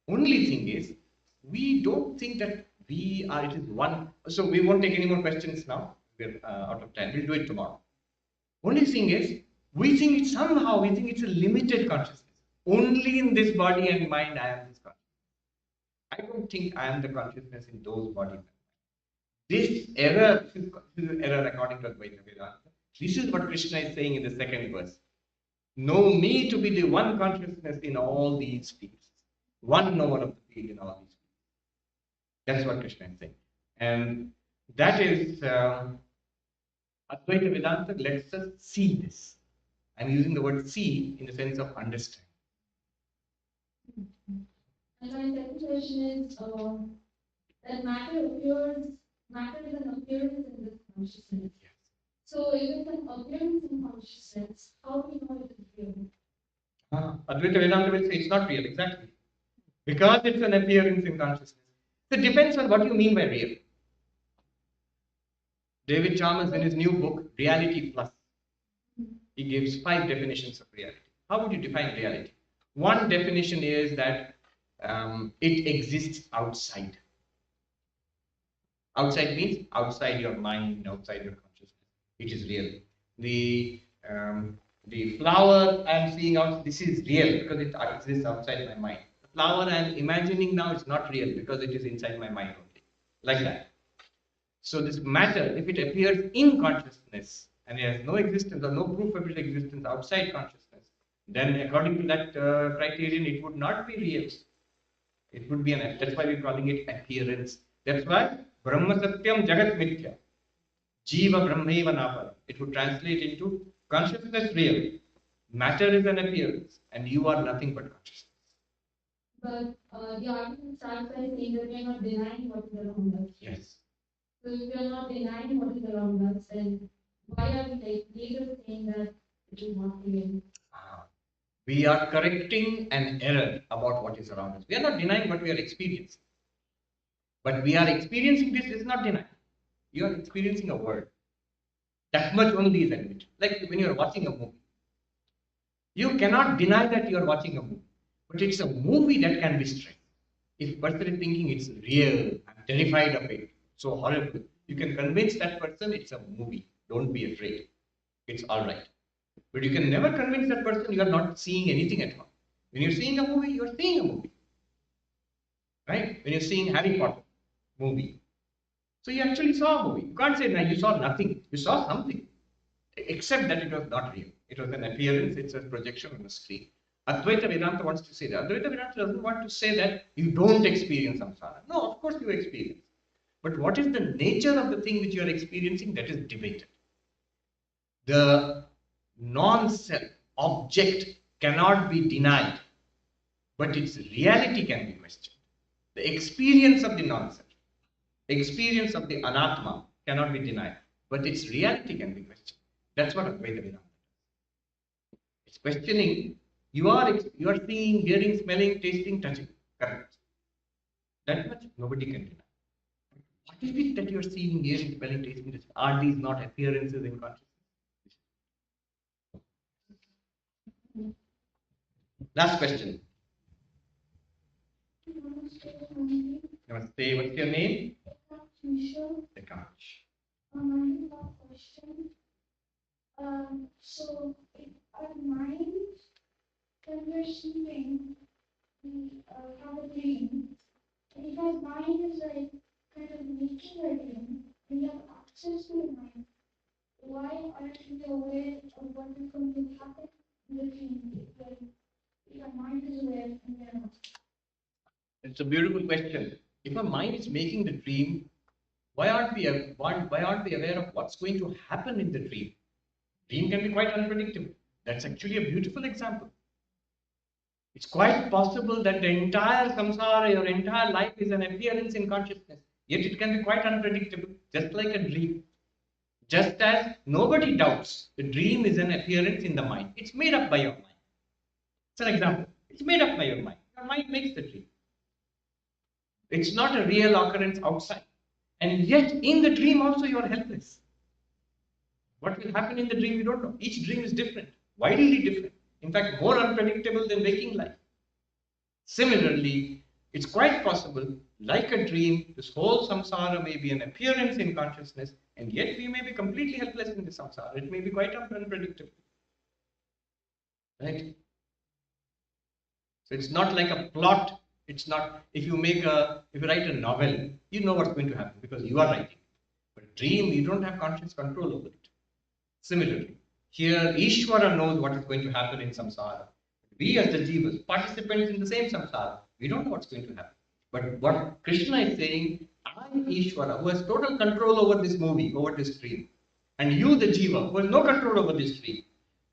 Only thing is, we don't think that it is one. So we won't take any more questions now. We're out of time. We'll do it tomorrow. Only thing is, we think it's a limited consciousness. Only in this body and mind I am this consciousness. I don't think I am the consciousness in those bodies. This error according to Advaita Vedanta. This is what Krishna is saying in the second verse. Know me to be the one consciousness in all these fields. One knower of the field in all these fields. That's what Krishna is saying. And that is Advaita Vedanta lets us see this. I'm using the word see in the sense of understand.
And my second question is that matter is an appearance in this consciousness.
Yes.
So if it's an appearance in consciousness, how do we know it is real?
Advaita Vedanta will say it's not real, exactly. Because it's an appearance in consciousness. So it depends on what you mean by real. David Chalmers, in his new book, Reality Plus, he gives 5 definitions of reality. How would you define reality? One definition is that it exists outside. Outside means outside your mind, outside your consciousness. It is real. The flower I am seeing out, this is real because it exists outside my mind. The flower I am imagining now is not real because it is inside my mind only. Like that. So this matter, if it appears in consciousness and it has no existence or no proof of its existence outside consciousness, then according to that criterion, it would not be real. It would be that's why we're calling it appearance. That's why Brahma Satyam Jagat Mithya. Jiva Brahmaiva Napara. It would translate into consciousness real. Matter is an appearance, and you are nothing but consciousness.
But the argument starts by saying that we are not denying what is around us.
Yes.
So if we are not denying what is around us, then why are we later saying that it is not real?
We are correcting an error about what is around us. We are not denying what we are experiencing. But we are experiencing this is not denial. You are experiencing a word. That much only is admitted. Like when you are watching a movie. You cannot deny that you are watching a movie. But it's a movie that can be strange. If person is thinking it's real, I'm terrified of it, so horrible, you can convince that person it's a movie. Don't be afraid. It's alright. But you can never convince that person you are not seeing anything at all. When you're seeing a movie, you're seeing a movie. Right? When you're seeing Harry Potter movie. So you actually saw a movie. You can't say, no, you saw nothing. You saw something. Except that it was not real. It was an appearance, it's a projection on the screen. Advaita Vedanta wants to say that. Advaita Vedanta doesn't want to say that you don't experience samsara. No, of course you experience. But what is the nature of the thing which you are experiencing, that is debated. The non-self object cannot be denied, but its reality can be questioned. The experience of the non-self, experience of the anatma cannot be denied, but its reality can be questioned. That's what Advaita Vedanta does. It's questioning. You are seeing, hearing, smelling, tasting, touching. Correct. That much nobody can deny. What is it that you are seeing, hearing, smelling, tasting, touching? Are these not appearances in consciousness? Last question. Namaste. What's your name? Prakash.
Question. So, if our mind, when we're sleeping, we have a dream. And if our mind is like kind of making a dream, we have access to the mind. Why aren't we aware of what is going to happen in the dream? If our mind is aware and we are not.
It's a beautiful question. If our mind is making the dream, why aren't we aware of what's going to happen in the dream? Dream can be quite unpredictable. That's actually a beautiful example. It's quite possible that the entire samsara, your entire life is an appearance in consciousness. Yet it can be quite unpredictable, just like a dream. Just as nobody doubts the dream is an appearance in the mind. It's made up by your mind. It's an example. It's made up by your mind. Your mind makes the dream. It's not a real occurrence outside. And yet in the dream also you are helpless. What will happen in the dream, you don't know. Each dream is different, widely different. In fact, more unpredictable than waking life. Similarly, it's quite possible, like a dream, this whole samsara may be an appearance in consciousness, and yet we may be completely helpless in the samsara. It may be quite unpredictable. Right? So it's not like a plot. It's not, if you write a novel, you know what's going to happen because you are writing. But a dream, you don't have conscious control over it. Similarly, here Ishvara knows what is going to happen in samsara. We as the jivas, participants in the same samsara, we don't know what's going to happen. But what Krishna is saying, I am Ishvara, who has total control over this movie, over this dream. And you, the jiva, who has no control over this dream.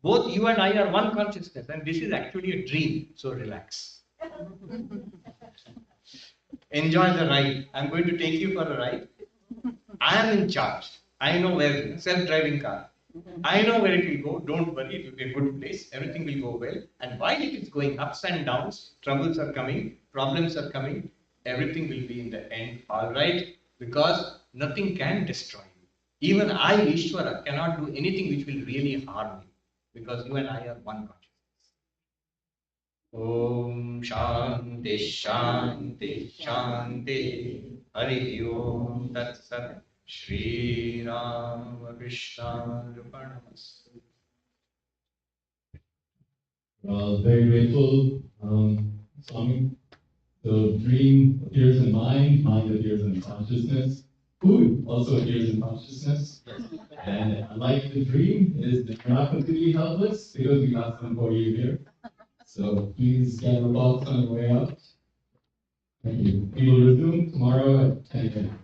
Both you and I are one consciousness, and this is actually a dream, so relax. Enjoy the ride. I'm going to take you for a ride. I am in charge. I know where, self-driving car. I know where it will go. Don't worry, it will be a good place. Everything will go well. And while it is going ups and downs, troubles are coming, problems are coming, everything will be in the end all right, because nothing can destroy you. Even I, Ishvara, cannot do anything which will really harm you, because you and I are one consciousness. Om Shanti Shanti Shanti Hari Om Tat Sat Shri Ram Krishna Arpanamastu.
Very grateful, Swami. The dream appears in mind appears in consciousness. Food also appears in consciousness. And unlike the dream, you're not completely helpless because we got some for you here. So please gather thoughts on your way out. Thank you. We will resume tomorrow at 10 a.m.